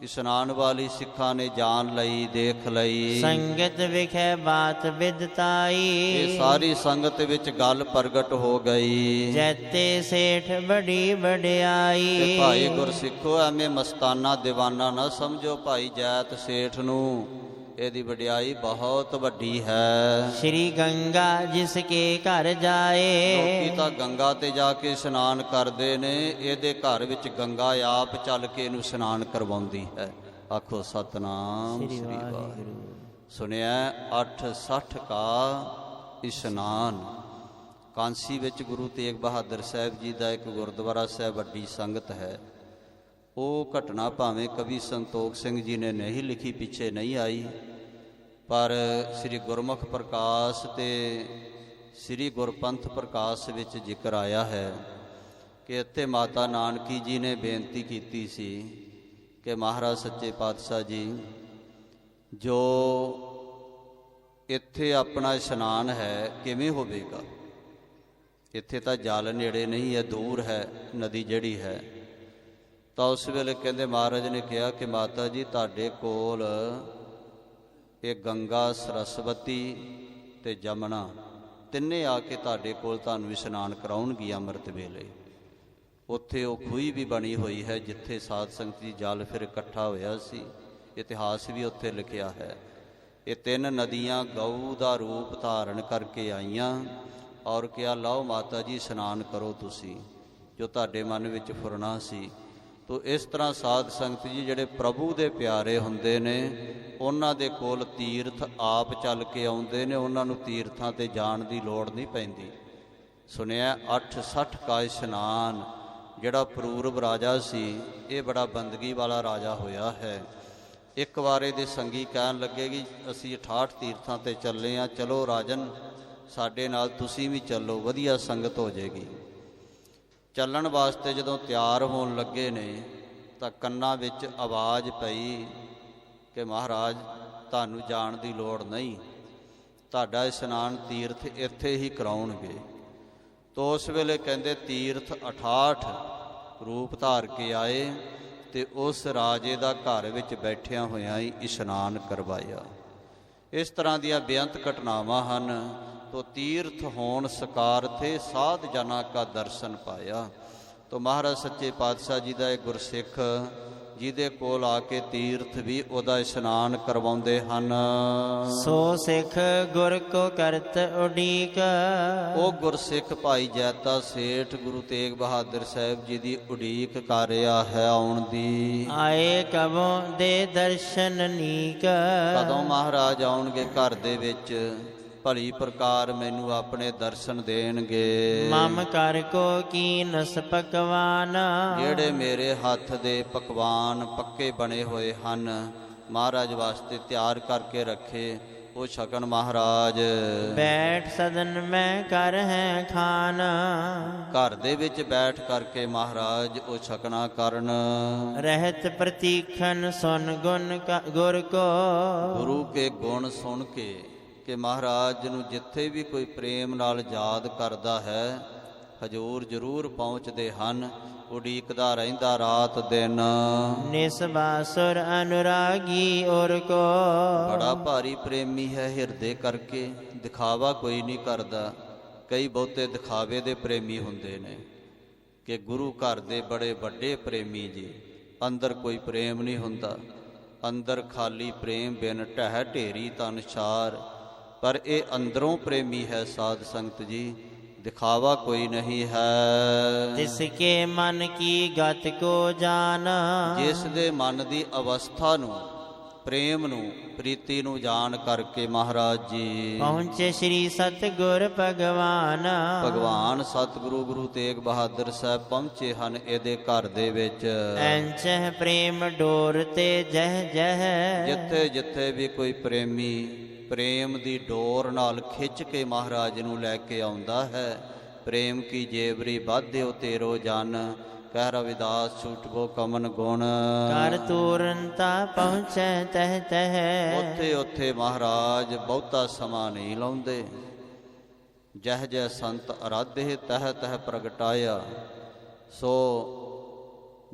ਇਸ਼ਨਾਨ ਵਾਲੀ ਸਿੱਖਾਂ ਨੇ ਜਾਣ ਲਈ, ਦੇਖ ਲਈ। ਸੰਗਤ ਵਿਖੇ ਬਾਤ ਵਿਦਤਾਈ, ਇਹ ਸਾਰੀ ਸੰਗਤ ਵਿੱਚ ਗੱਲ ਪ੍ਰਗਟ ਹੋ ਗਈ। ਜੈਤੇ ਸੇਠ ਬੜੀ ਵਡਿਆਈ, ਤੇ ਭਾਈ ਗੁਰਸਿੱਖੋ ਐਵੇਂ ਮਸਤਾਨਾ ਦੀਵਾਨਾ ਨਾ ਸਮਝੋ। ਭਾਈ ਜੈਤ ਸੇਠ ਨੂੰ ਇਹਦੀ ਵਡਿਆਈ ਬਹੁਤ ਵੱਡੀ ਹੈ। ਸ਼੍ਰੀ ਗੰਗਾ ਜਿਸ ਕੇ ਘਰ ਜਾਏ, ਲੋਕੀ ਤਾਂ ਗੰਗਾ ਤੇ ਜਾ ਕੇ ਇਸ਼ਨਾਨ ਕਰਦੇ ਨੇ, ਇਹਦੇ ਘਰ ਵਿੱਚ ਗੰਗਾ ਆਪ ਚੱਲ ਕੇ ਇਹਨੂੰ ਇਸ਼ਨਾਨ ਕਰਵਾਉਂਦੀ ਹੈ। ਆਖੋ ਸਤਨਾਮ ਸ੍ਰੀ ਵਾਹਿਗੁਰੂ। ਸੁਣਿਆ 860 ਕਾ ਇਸ਼ਨਾਨ। ਕਾਂਸੀ ਵਿੱਚ ਗੁਰੂ ਤੇਗ ਬਹਾਦਰ ਸਾਹਿਬ ਜੀ ਦਾ ਇੱਕ ਗੁਰਦੁਆਰਾ ਸਾਹਿਬ ਵੱਡੀ ਸੰਗਤ ਹੈ। ਉਹ ਘਟਨਾ ਭਾਵੇਂ ਕਵੀ ਸੰਤੋਖ ਸਿੰਘ ਜੀ ਨੇ ਨਹੀਂ ਲਿਖੀ, ਪਿੱਛੇ ਨਹੀਂ ਆਈ, ਪਰ ਸ੍ਰੀ ਗੁਰਮੁਖ ਪ੍ਰਕਾਸ਼ ਤੇ ਸ੍ਰੀ ਗੁਰਪੰਥ ਪ੍ਰਕਾਸ਼ ਵਿੱਚ ਜ਼ਿਕਰ ਆਇਆ ਹੈ ਕਿ ਇੱਥੇ ਮਾਤਾ ਨਾਨਕੀ ਜੀ ਨੇ ਬੇਨਤੀ ਕੀਤੀ ਸੀ ਕਿ ਮਹਾਰਾਜ ਸੱਚੇ ਪਾਤਸ਼ਾਹ ਜੀ, ਜੋ ਇੱਥੇ ਆਪਣਾ ਇਸ਼ਨਾਨ ਹੈ ਕਿਵੇਂ ਹੋਵੇਗਾ? ਇੱਥੇ ਤਾਂ ਜਲ ਨੇੜੇ ਨਹੀਂ ਹੈ, ਦੂਰ ਹੈ ਨਦੀ ਜਿਹੜੀ ਹੈ। ਤਾਂ ਉਸ ਵੇਲੇ ਕਹਿੰਦੇ ਮਹਾਰਾਜ ਨੇ ਕਿਹਾ ਕਿ ਮਾਤਾ ਜੀ, ਤੁਹਾਡੇ ਕੋਲ ਇਹ ਗੰਗਾ, ਸਰਸਵਤੀ ਤੇ ਜਮਨਾ ਤਿੰਨੇ ਆ ਕੇ ਤੁਹਾਡੇ ਕੋਲ ਤੁਹਾਨੂੰ ਇਸ਼ਨਾਨ ਕਰਾਉਣਗੀ ਅੰਮ੍ਰਿਤ ਵੇਲੇ। ਉੱਥੇ ਉਹ ਖੂਹੀ ਵੀ ਬਣੀ ਹੋਈ ਹੈ ਜਿੱਥੇ ਸਾਧ ਸੰਗਤ ਜੀ ਜਲ ਫਿਰ ਇਕੱਠਾ ਹੋਇਆ ਸੀ। ਇਤਿਹਾਸ ਵੀ ਉੱਥੇ ਲਿਖਿਆ ਹੈ। ਇਹ ਤਿੰਨ ਨਦੀਆਂ ਗਊ ਦਾ ਰੂਪ ਧਾਰਨ ਕਰਕੇ ਆਈਆਂ ਔਰ ਕਿਹਾ, ਲਓ ਮਾਤਾ ਜੀ ਇਸ਼ਨਾਨ ਕਰੋ ਤੁਸੀਂ, ਜੋ ਤੁਹਾਡੇ ਮਨ ਵਿੱਚ ਫੁਰਨਾ ਸੀ। ਤੋ ਇਸ ਤਰ੍ਹਾਂ ਸਾਧ ਸੰਗਤ ਜੀ ਜਿਹੜੇ ਪ੍ਰਭੂ ਦੇ ਪਿਆਰੇ ਹੁੰਦੇ ਨੇ, ਉਹਨਾਂ ਦੇ ਕੋਲ ਤੀਰਥ ਆਪ ਚੱਲ ਕੇ ਆਉਂਦੇ ਨੇ, ਉਹਨਾਂ ਨੂੰ ਤੀਰਥਾਂ ਤੇ ਜਾਣ ਦੀ ਲੋੜ ਨਹੀਂ ਪੈਂਦੀ। ਸੁਣਿਆ 860 ਕਾ ਇਸ਼ਨਾਨ। ਜਿਹੜਾ ਪੂਰਬ ਰਾਜਾ ਸੀ, ਇਹ ਬੜਾ ਬੰਦਗੀ ਵਾਲਾ ਰਾਜਾ ਹੋਇਆ ਹੈ। ਇੱਕ ਵਾਰ ਇਹਦੇ ਸੰਗੀ ਕਹਿਣ ਲੱਗੇ ਕਿ ਅਸੀਂ 68 ਤੀਰਥਾਂ ਤੇ ਚੱਲੇ ਹਾਂ, ਚਲੋ ਰਾਜਨ ਸਾਡੇ ਨਾਲ ਤੁਸੀਂ ਵੀ ਚੱਲੋ, ਵਧੀਆ ਸੰਗਤ ਹੋ ਜਾਏਗੀ। ਚੱਲਣ ਵਾਸਤੇ ਜਦੋਂ ਤਿਆਰ ਹੋਣ ਲੱਗੇ ਨੇ ਤਾਂ ਕੰਨਾਂ ਵਿੱਚ ਆਵਾਜ਼ ਪਈ ਕਿ ਮਹਾਰਾਜ ਤੁਹਾਨੂੰ ਜਾਣ ਦੀ ਲੋੜ ਨਹੀਂ, ਤੁਹਾਡਾ ਇਸ਼ਨਾਨ ਤੀਰਥ ਇੱਥੇ ਹੀ ਕਰਾਉਣਗੇ। ਤੋ ਉਸ ਵੇਲੇ ਕਹਿੰਦੇ ਤੀਰਥ 68 ਰੂਪ ਧਾਰ ਕੇ ਆਏ ਤੇ ਉਸ ਰਾਜੇ ਦਾ ਘਰ ਵਿੱਚ ਬੈਠਿਆਂ ਹੋਇਆਂ ਹੀ ਇਸ਼ਨਾਨ ਕਰਵਾਇਆ। ਇਸ ਤਰ੍ਹਾਂ ਦੀਆਂ ਬੇਅੰਤ ਘਟਨਾਵਾਂ ਹਨ। तो तीर्थ होन सकार थे, साध जना का दर्शन पाया। तो महाराज सच्चे पातशाह जी का एक गुरसिख ਜਿਹਦੇ ਕੋਲ ਆ ਕੇ ਤੀਰਥ ਵੀ ਉਹਦਾ ਇਸ਼ਨਾਨ ਕਰਵਾਉਂਦੇ ਹਨ। ਸੋ ਸਿੱਖ ਗੁਰ ਕੋ ਕਰਤ ਉਡੀਕ, ਉਹ ਗੁਰਸਿੱਖ ਭਾਈ ਜੈਤਾ ਸੇਠ ਗੁਰੂ ਤੇਗ ਬਹਾਦਰ ਸਾਹਿਬ ਜੀ ਦੀ ਉਡੀਕ ਕਰ ਰਿਹਾ ਹੈ ਆਉਣ ਦੀ। ਆਏ ਕਬੋਂ ਦੇ ਦਰਸ਼ਨ ਨੀਕ, ਕਦੋਂ ਮਹਾਰਾਜ ਆਉਣਗੇ ਘਰ ਦੇ ਵਿੱਚ, ਭਲੀ ਪ੍ਰਕਾਰ ਮੈਨੂੰ ਆਪਣੇ ਦਰਸ਼ਨ ਦੇਣਗੇ। ਮਮ ਕਰ ਕੋ ਕੀਨਸ ਪਕਵਾਨ, ਜਿਹੜੇ ਮੇਰੇ ਹੱਥ ਦੇ ਪਕਵਾਨ ਪੱਕੇ ਬਣੇ ਹੋਏ ਹਨ, ਮਹਾਰਾਜ ਵਾਸਤੇ ਤਿਆਰ ਕਰਕੇ ਰੱਖੇ, ਉਹ ਛਕਣ ਮਹਾਰਾਜ। ਬੈਠ ਸਦਨ ਮੈਂ ਕਰ ਹੈ ਖਾਨ, ਘਰ ਦੇ ਵਿੱਚ ਬੈਠ ਕਰਕੇ ਮਹਾਰਾਜ ਉਹ ਛਕਣਾ ਕਰਨ। ਰਹਿਤ ਪ੍ਰਤੀਖਨ ਸੁਨ ਗੁਣ ਗੁਰ ਕੋ, ਗੁਰੂ ਕੇ ਗੁਣ ਸੁਣ ਕੇ ਕਿ ਮਹਾਰਾਜ ਨੂੰ ਜਿੱਥੇ ਵੀ ਕੋਈ ਪ੍ਰੇਮ ਨਾਲ ਯਾਦ ਕਰਦਾ ਹੈ, ਹਜ਼ੂਰ ਜ਼ਰੂਰ ਪਹੁੰਚਦੇ ਹਨ। ਉਡੀਕਦਾ ਰਹਿੰਦਾ ਰਾਤ ਦਿਨ। ਨਿਸਬਾਸੁਰ ਅਨੁਰਾਗੀ ਔਰ ਕੋ, ਬੜਾ ਭਾਰੀ ਪ੍ਰੇਮੀ ਹੈ ਹਿਰਦੇ ਕਰਕੇ, ਦਿਖਾਵਾ ਕੋਈ ਨਹੀਂ ਕਰਦਾ। ਕਈ ਬਹੁਤੇ ਦਿਖਾਵੇ ਦੇ ਪ੍ਰੇਮੀ ਹੁੰਦੇ ਨੇ ਕਿ ਗੁਰੂ ਘਰ ਦੇ ਬੜੇ ਵੱਡੇ ਪ੍ਰੇਮੀ ਜੀ, ਅੰਦਰ ਕੋਈ ਪ੍ਰੇਮ ਨਹੀਂ ਹੁੰਦਾ। ਅੰਦਰ ਖਾਲੀ ਪ੍ਰੇਮ ਬਿਨ ਢਹਿ ਢੇਰੀ ਤਨ ਛਾਰ। ਪਰ ਇਹ ਅੰਦਰੋਂ ਪ੍ਰੇਮੀ ਹੈ ਸਾਧ ਸੰਗਤ ਜੀ, ਦਿਖਾਵਾ ਕੋਈ ਨਹੀਂ ਹੈ। ਤਿਸ ਕੇ ਮਨ ਕੀ ਗਤ ਕੋ ਜਾਨ, ਜਿਸ ਦੇ ਮਨ ਦੀ ਅਵਸਥਾ ਨੂੰ, ਪ੍ਰੇਮ ਨੂੰ, ਪ੍ਰੀਤੀ ਨੂੰ ਜਾਣ ਕਰਕੇ ਮਹਾਰਾਜ ਜੀ ਪਹੁੰਚੇ ਸ੍ਰੀ ਸਤਿਗੁਰ ਭਗਵਾਨ। ਭਗਵਾਨ ਸਤਿਗੁਰੂ ਗੁਰੂ ਤੇਗ ਬਹਾਦਰ ਸਾਹਿਬ ਪਹੁੰਚੇ ਹਨ ਇਹਦੇ ਘਰ ਦੇ ਵਿੱਚ। ਐਂਚਹਿ ਪ੍ਰੇਮ ਡੋਰ ਤੇ ਜਹ ਜਹ, ਜਿੱਥੇ ਜਿੱਥੇ ਵੀ ਕੋਈ ਪ੍ਰੇਮੀ ਪ੍ਰੇਮ ਦੀ ਡੋਰ ਨਾਲ ਖਿੱਚ ਕੇ ਮਹਾਰਾਜ ਨੂੰ ਲੈ ਕੇ ਆਉਂਦਾ ਹੈ। ਪ੍ਰੇਮ ਕੀ ਜੇਵਰੀ ਬਾਧਿਓ ਤੇਰੋ ਜਨ, ਕਹਿ ਰਵਿਦਾਸ ਛੂਟਵੋ ਕਮਨ ਗੁਣ। ਕਰ ਤੂਰਨਤਾ ਪਹੁੰਚੈ ਤਹ ਤਹ, ਉੱਥੇ ਉੱਥੇ ਮਹਾਰਾਜ ਬਹੁਤਾ ਸਮਾਂ ਨਹੀਂ ਲਾਉਂਦੇ। ਜਹ ਜਹ ਸੰਤ ਅਰਾਧੇ ਤਹ ਤਹ ਪ੍ਰਗਟਾਇਆ। ਸੋ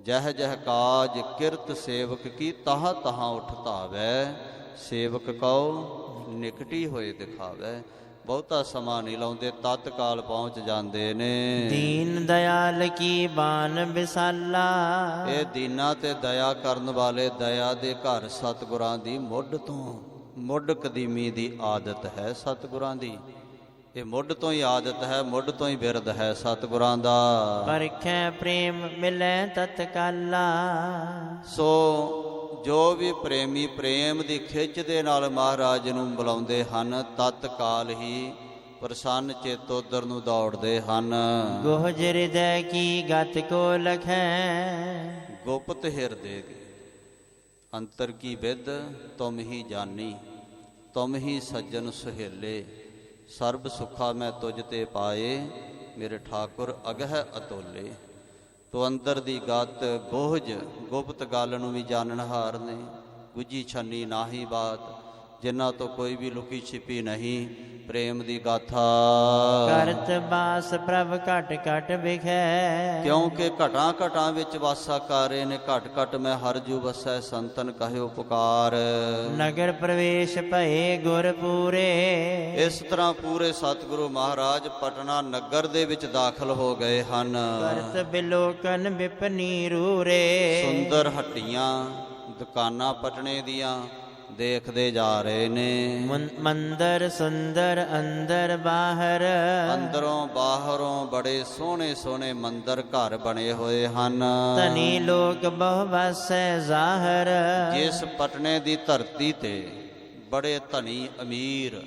ਜਹ ਜਹ ਕਾਜ ਕਿਰਤ ਸੇਵਕ ਕੀ, ਤਹਾਂ ਤਹਾਂ ਉਠ ਧਾਵੈ। ਸੇਵਕ ਕਉ ਨਿਕਟੀ ਹੋਏ ਦਿਖਾਵੈ। ਬਹੁਤਾ ਸਮਾਂ ਨਹੀਂ ਲਾਉਂਦੇ, ਤਤਕਾਲ ਪਹੁੰਚ ਜਾਂਦੇ ਨੇ। ਦੀਨ ਦਿਆਲ ਕੀ ਬਾਨ ਵਿਸਾਲਾ, ਇਹ ਦੀਨਾਂ ਤੇ ਦਇਆ ਕਰਨ ਵਾਲੇ ਦਇਆ ਦੇ ਘਰ ਸਤਿਗੁਰਾਂ ਦੀ ਮੁੱਢ ਤੋਂ, ਮੁੱਢ ਕਦੀਮੀ ਦੀ ਆਦਤ ਹੈ ਸਤਿਗੁਰਾਂ ਦੀ। ਇਹ ਮੁੱਢ ਤੋਂ ਹੀ ਆਦਤ ਹੈ, ਮੁੱਢ ਤੋਂ ਹੀ ਬਿਰਦ ਹੈ ਸਤਿਗੁਰਾਂ ਦਾ। ਪਰਖੈ ਪ੍ਰੇਮ ਮਿਲੈ ਤਤਕਾਲਾ, ਸੋ ਜੋ ਵੀ ਪ੍ਰੇਮੀ ਪ੍ਰੇਮ ਦੀ ਖਿੱਚ ਦੇ ਨਾਲ ਮਹਾਰਾਜ ਨੂੰ ਬੁਲਾਉਂਦੇ ਹਨ, ਤਤਕਾਲ ਹੀ ਪ੍ਰਸੰਨ ਚਿੱਤ ਉਧਰ ਨੂੰ ਦੌੜਦੇ ਹਨ। ਗੁਹਜ ਹਿਰਦੈ ਕੀ ਗਤ ਕੋ ਲਖੈ, ਗੁਪਤ ਹਿਰਦੇ ਅੰਤਰ ਕੀ ਵਿਦ ਤੁਮ ਹੀ ਜਾਨੀ। ਤੁਮ ਹੀ ਸੱਜਣ ਸੁਹੇਲੇ, ਸਰਬ ਸੁਖਾ ਮੈਂ ਤੁਝ ਤੇ ਪਾਏ। ਮੇਰੇ ਠਾਕੁਰ ਅਗਹਿ ਅਤੋਲੇ। ਤੋ ਅੰਦਰ ਦੀ ਗਤ ਗੋਹਜ ਗੁਪਤ ਗੱਲ ਨੂੰ ਵੀ ਜਾਣਨਹਾਰ ਨੇ। ਗੁੱਝੀ ਛੰਨੀ ਨਾਹੀ ਬਾਤ, ਜਿਨ੍ਹਾਂ ਤੋਂ ਕੋਈ ਵੀ ਲੁਕੀ ਛਿਪੀ ਨਹੀਂ। ਪ੍ਰੇਮ ਦੀ ਗਾਥਾ ਕਰਤ ਬਾਸ ਪ੍ਰਭ ਘਟ ਘਟ ਵਿਖੈ, ਕਿਉਂਕਿ ਘਟਾਂ ਘਟਾਂ ਵਿੱਚ ਵਾਸਾ ਕਾਰੇ ਨੇ। ਘਟ ਘਟ ਮੈਂ ਹਰ ਜੂ ਵਸੈ, ਸੰਤਨ ਕਹਿਓ ਪੁਕਾਰ। ਨਗਰ ਪ੍ਰਵੇਸ਼ ਭਏ ਗੁਰ ਪੂਰੇ, ਇਸ ਤਰ੍ਹਾਂ ਪੂਰੇ ਸਤਿਗੁਰੂ ਮਹਾਰਾਜ ਪਟਨਾ ਨਗਰ ਦੇ ਵਿੱਚ ਦਾਖਲ ਹੋ ਗਏ ਹਨ। ਕਰਤ ਬਿਲੋਕਨ ਵਿਪਨੀ ਰੂਰੇ, ਸੁੰਦਰ ਹੱਟੀਆਂ ਦੁਕਾਨਾਂ ਪਟਨੇ ਦੀਆਂ ਦੇਖਦੇ ਜਾ ਰਹੇ ਨੇ। ਮੰਦਰ ਸੁੰਦਰ ਅੰਦਰ ਬਾਹਰ, ਅੰਦਰੋਂ ਬਾਹਰੋਂ ਬੜੇ ਸੋਹਣੇ ਸੋਹਣੇ ਮੰਦਰ ਘਰ ਬਣੇ ਹੋਏ ਹਨ। ਧਨੀ ਲੋਕ ਬਹੁ ਵਸੈ ਜ਼ਾਹਰ, ਜਿਸ ਪਟਨੇ ਦੀ ਧਰਤੀ ਤੇ ਬੜੇ ਧਨੀ ਅਮੀਰ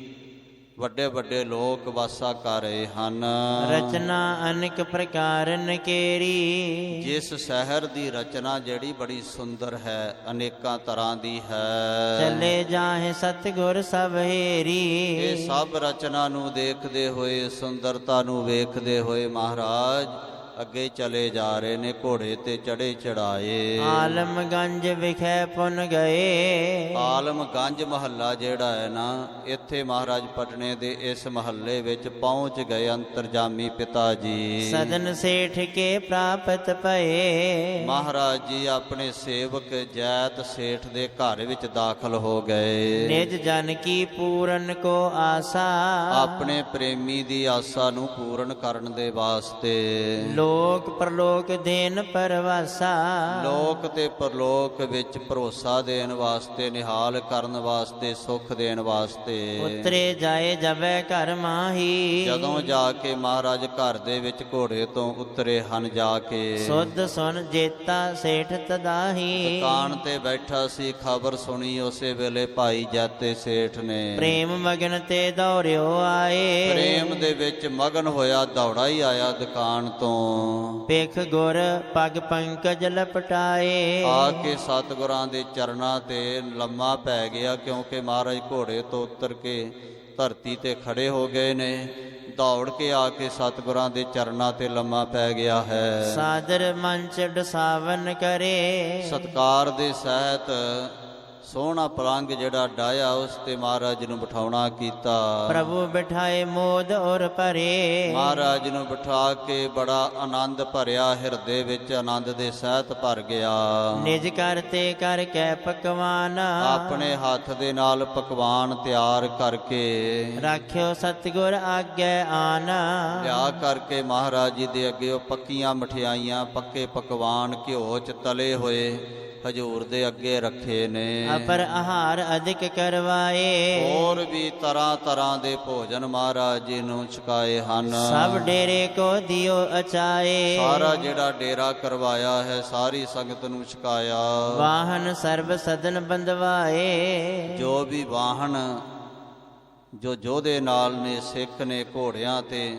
ਵੱਡੇ ਵੱਡੇ ਲੋਕ ਵਾਸਾ ਕਰ ਰਹੇ ਹਨ। ਰਚਨਾ ਅਨੇਕ ਪ੍ਰਕਾਰ ਨਕੇਰੀ, ਜਿਸ ਸ਼ਹਿਰ ਦੀ ਰਚਨਾ ਜਿਹੜੀ ਬੜੀ ਸੁੰਦਰ ਹੈ, ਅਨੇਕਾਂ ਤਰ੍ਹਾਂ ਦੀ ਹੈ। ਚਲੇ ਜਾਹੇ ਸਤਿਗੁਰ ਸਭ ਹੇਰੀ, ਇਹ ਸਭ ਰਚਨਾ ਨੂੰ ਦੇਖਦੇ ਹੋਏ, ਸੁੰਦਰਤਾ ਨੂੰ ਵੇਖਦੇ ਹੋਏ ਮਹਾਰਾਜ ਅੱਗੇ ਚਲੇ ਜਾ ਰਹੇ ਨੇ। ਘੋੜੇ ਤੇ ਚੜੇ ਚੜਾਏ। ਆਲਮਗੰਜ ਵਿਖੇ ਪੁਨ ਗਏ, ਆਲਮਗੰਜ ਮਹੱਲਾ ਜਿਹੜਾ ਹੈ ਨਾ, ਇੱਥੇ ਮਹਾਰਾਜ ਪਟਨੇ ਦੇ ਇਸ ਮਹੱਲੇ ਵਿੱਚ ਪਹੁੰਚ ਗਏ ਅੰਤਰਜਾਮੀ ਪਿਤਾ ਜੀ। ਸਦਨ ਸੇਠ ਕੇ ਪ੍ਰਾਪਤ ਭਏ, ਮਹਾਰਾਜ ਜੀ ਆਪਣੇ ਸੇਵਕ ਜੈਤ ਸੇਠ ਦੇ ਘਰ ਵਿੱਚ ਦਾਖਲ ਹੋ ਗਏ। ਨਿਜ ਜਨ ਕੀ ਪੂਰਨ ਕੋ ਆਸਾ, ਆਪਣੇ ਪ੍ਰੇਮੀ ਦੀ ਆਸਾ ਨੂੰ ਪੂਰਨ ਕਰਨ ਦੇ ਵਾਸਤੇ। ਲੋਕ ਪਰਲੋਕ ਦੇਨ ਪਰਵਾਸਾ, ਲੋਕ ਤੇ ਪਰਲੋਕ ਵਿੱਚ ਭਰੋਸਾ ਦੇਣ ਵਾਸਤੇ, ਨਿਹਾਲ ਕਰਨ ਵਾਸਤੇ, ਸੁਖ ਦੇਣ ਵਾਸਤੇ। ਉਤਰੇ ਜਾਏ ਜਬੈ ਘਰ ਮਾਹੀ, ਜਦੋਂ ਜਾ ਕੇ ਮਹਾਰਾਜ ਘਰ ਦੇ ਵਿੱਚ ਘੋੜੇ ਤੋਂ ਉਤਰੇ ਹਨ ਜਾ ਕੇ। ਸੁਧ ਸੁਨ ਜੇਤਾ ਸੇਠ ਤਦਾਹੀ, ਦੁਕਾਨ ਤੇ ਬੈਠਾ ਸੀ, ਖਬਰ ਸੁਣੀ ਉਸੇ ਵੇਲੇ ਭਾਈ ਜੈਤੇ ਸੇਠ ਨੇ। ਪ੍ਰੇਮ ਮਗਨ ਤੇ ਦੌੜਿਓ ਆਏ, ਪ੍ਰੇਮ ਦੇ ਵਿੱਚ ਮਗਨ ਹੋਇਆ ਦੌੜਾ ਹੀ ਆਇਆ ਦੁਕਾਨ ਤੋਂ। ਪੇਖ ਗੁਰ ਪਗ ਪੰਕਜ ਲਪਟਾਏ, ਆ ਕੇ ਸਤਿਗੁਰਾਂ ਦੇ ਚਰਨਾਂ ਤੇ ਲੰਮਾ ਪੈ ਗਿਆ, ਕਿਉਂਕਿ ਮਹਾਰਾਜ ਘੋੜੇ ਤੋਂ ਉਤਰ ਕੇ ਧਰਤੀ ਤੇ ਖੜੇ ਹੋ ਗਏ ਨੇ। ਦੌੜ ਕੇ ਆ ਕੇ ਸਤਿਗੁਰਾਂ ਦੇ ਚਰਨਾਂ ਤੇ ਲੰਮਾ ਪੈ ਗਿਆ ਹੈ। ਸਾਦਰ ਮੰਚ ਡਸਾਵਨ ਕਰੇ, ਸਤਕਾਰ ਦੇ ਸਹਿਤ ਸੋਹਣਾ ਪਲੰਗ ਜਿਹੜਾ ਡਾਇਆ ਉਸ ਤੇ ਮਹਾਰਾਜ ਨੂੰ ਬਿਠਾਉਣਾ ਕੀਤਾ। ਪ੍ਰਭੂ ਬਿਠਾਏ ਮੋਦ ਔਰ ਭਰੇ, ਮਹਾਰਾਜ ਨੂੰ ਬਿਠਾ ਕੇ ਬੜਾ ਆਨੰਦ ਭਰਿਆ, ਹਿਰਦੇ ਵਿੱਚ ਆਨੰਦ ਦੇ ਸਹਿਤ ਭਰ ਗਿਆ। ਨਿਜ ਕਰਤੇ ਕਰ ਕੇ ਪਕਵਾਨ, ਆਪਣੇ ਹੱਥ ਦੇ ਨਾਲ ਪਕਵਾਨ ਤਿਆਰ ਕਰਕੇ ਰਾਖਿਓ ਸਤਿਗੁਰ ਆਗੇ ਆਨ। ਲਿਆ ਕਰਕੇ ਮਹਾਰਾਜ ਜੀ ਦੇ ਅੱਗੇ ਉਹ ਪੱਕੀਆਂ ਮਠਿਆਈਆਂ, ਪੱਕੇ ਪਕਵਾਨ ਘਿਓ 'ਚ ਤਲੇ ਹੋਏ ਹਜੂਰ ਦੇ ਅੱਗੇ ਰੱਖੇ ਨੇ। ਅਪਰ ਆਹਾਰ ਅਧਿਕ ਕਰਵਾਏ, ਹੋਰ ਵੀ ਤਰ੍ਹਾਂ ਤਰ੍ਹਾਂ ਦੇ ਭੋਜਨ ਮਹਾਰਾਜ ਜੀ ਨੂੰ ਛਕਾਏ ਹਨ। ਸਭ ਡੇਰੇ ਕੋ ਦਿਓ ਅਚਾਏ, ਸਾਰਾ ਜਿਹੜਾ ਡੇਰਾ ਕਰਵਾਇਆ ਹੈ ਸਾਰੀ ਸੰਗਤ ਨੂੰ ਛਕਾਇਆ। ਵਾਹਨ ਸਰਬ ਸਦਨ ਬੰਦਵਾਏ, ਜੋ ਵੀ ਵਾਹਨ ਜੋ ਜੋਧੇ ਨਾਲ ਨੇ, ਸਿੱਖ ਨੇ, ਘੋੜਿਆਂ ਤੇ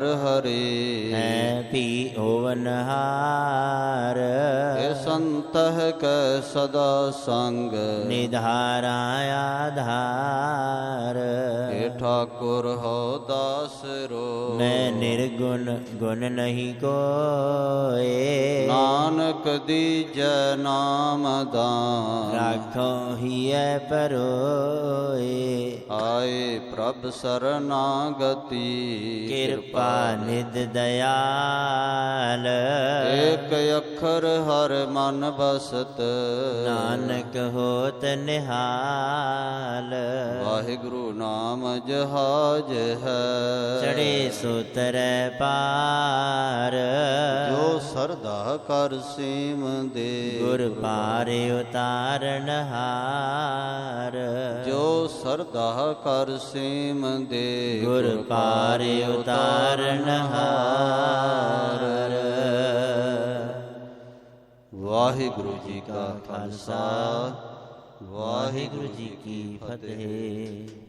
ਹਰ ਹਰੇ। ਹੈ ਭੀ ਹੋਵਨਹਾਰ ਇਹ ਸੰਤਹ ਕੈ ਸਦਾ ਸੰਗ ਨਿਧਾਰਾ ਆਧਾਰ। ਏ ਠਾਕੁਰ ਹਉ ਦਾਸ ਰੋ ਮੈਂ ਨਿਰਗੁਣ ਗੁਣ ਨਹੀਂ ਕੋਏ। ਨਾਨਕ ਦੀਜੈ ਨਾਮ ਦਾਨ ਰਾਖੋ ਹੀਐ ਪਰੋਏ। ਆਏ ਪ੍ਰਭ ਸਰਨਾਗਤੀ ਕਿਰਪਾ ਨਿਧ ਦਇਆਲ। ਏਕ ਅੱਖਰ ਹਰ ਮਨ ਬਸਤ ਨਾਨਕ ਹੋਤ ਨਿਹਾਲ। ਵਾਹਿਗੁਰੂ ਨਾਮ ਜਹਾਜ ਹੈ ਚੜੇ ਸੋ ਤਰੈ ਪਾਰ। ਜੋ ਸਰਦਾ ਕਰ ਸੀਮ ਦੇ ਗੁਰ ਪਾਰ ਉਤਾਰਨ ਹਾਰ। ਜੋ ਸਰਦਾ ਕਰ ਸੀਮ ਦੇ ਗੁਰ ਪਾਰ ਉਤਾਰਨ ਹਾਰ। ਵਾਹਿਗੁਰੂ ਜੀ ਕਾ ਖਾਲਸਾ ਵਾਹਿਗੁਰੂ ਜੀ ਕੀ ਫਤਿਹ।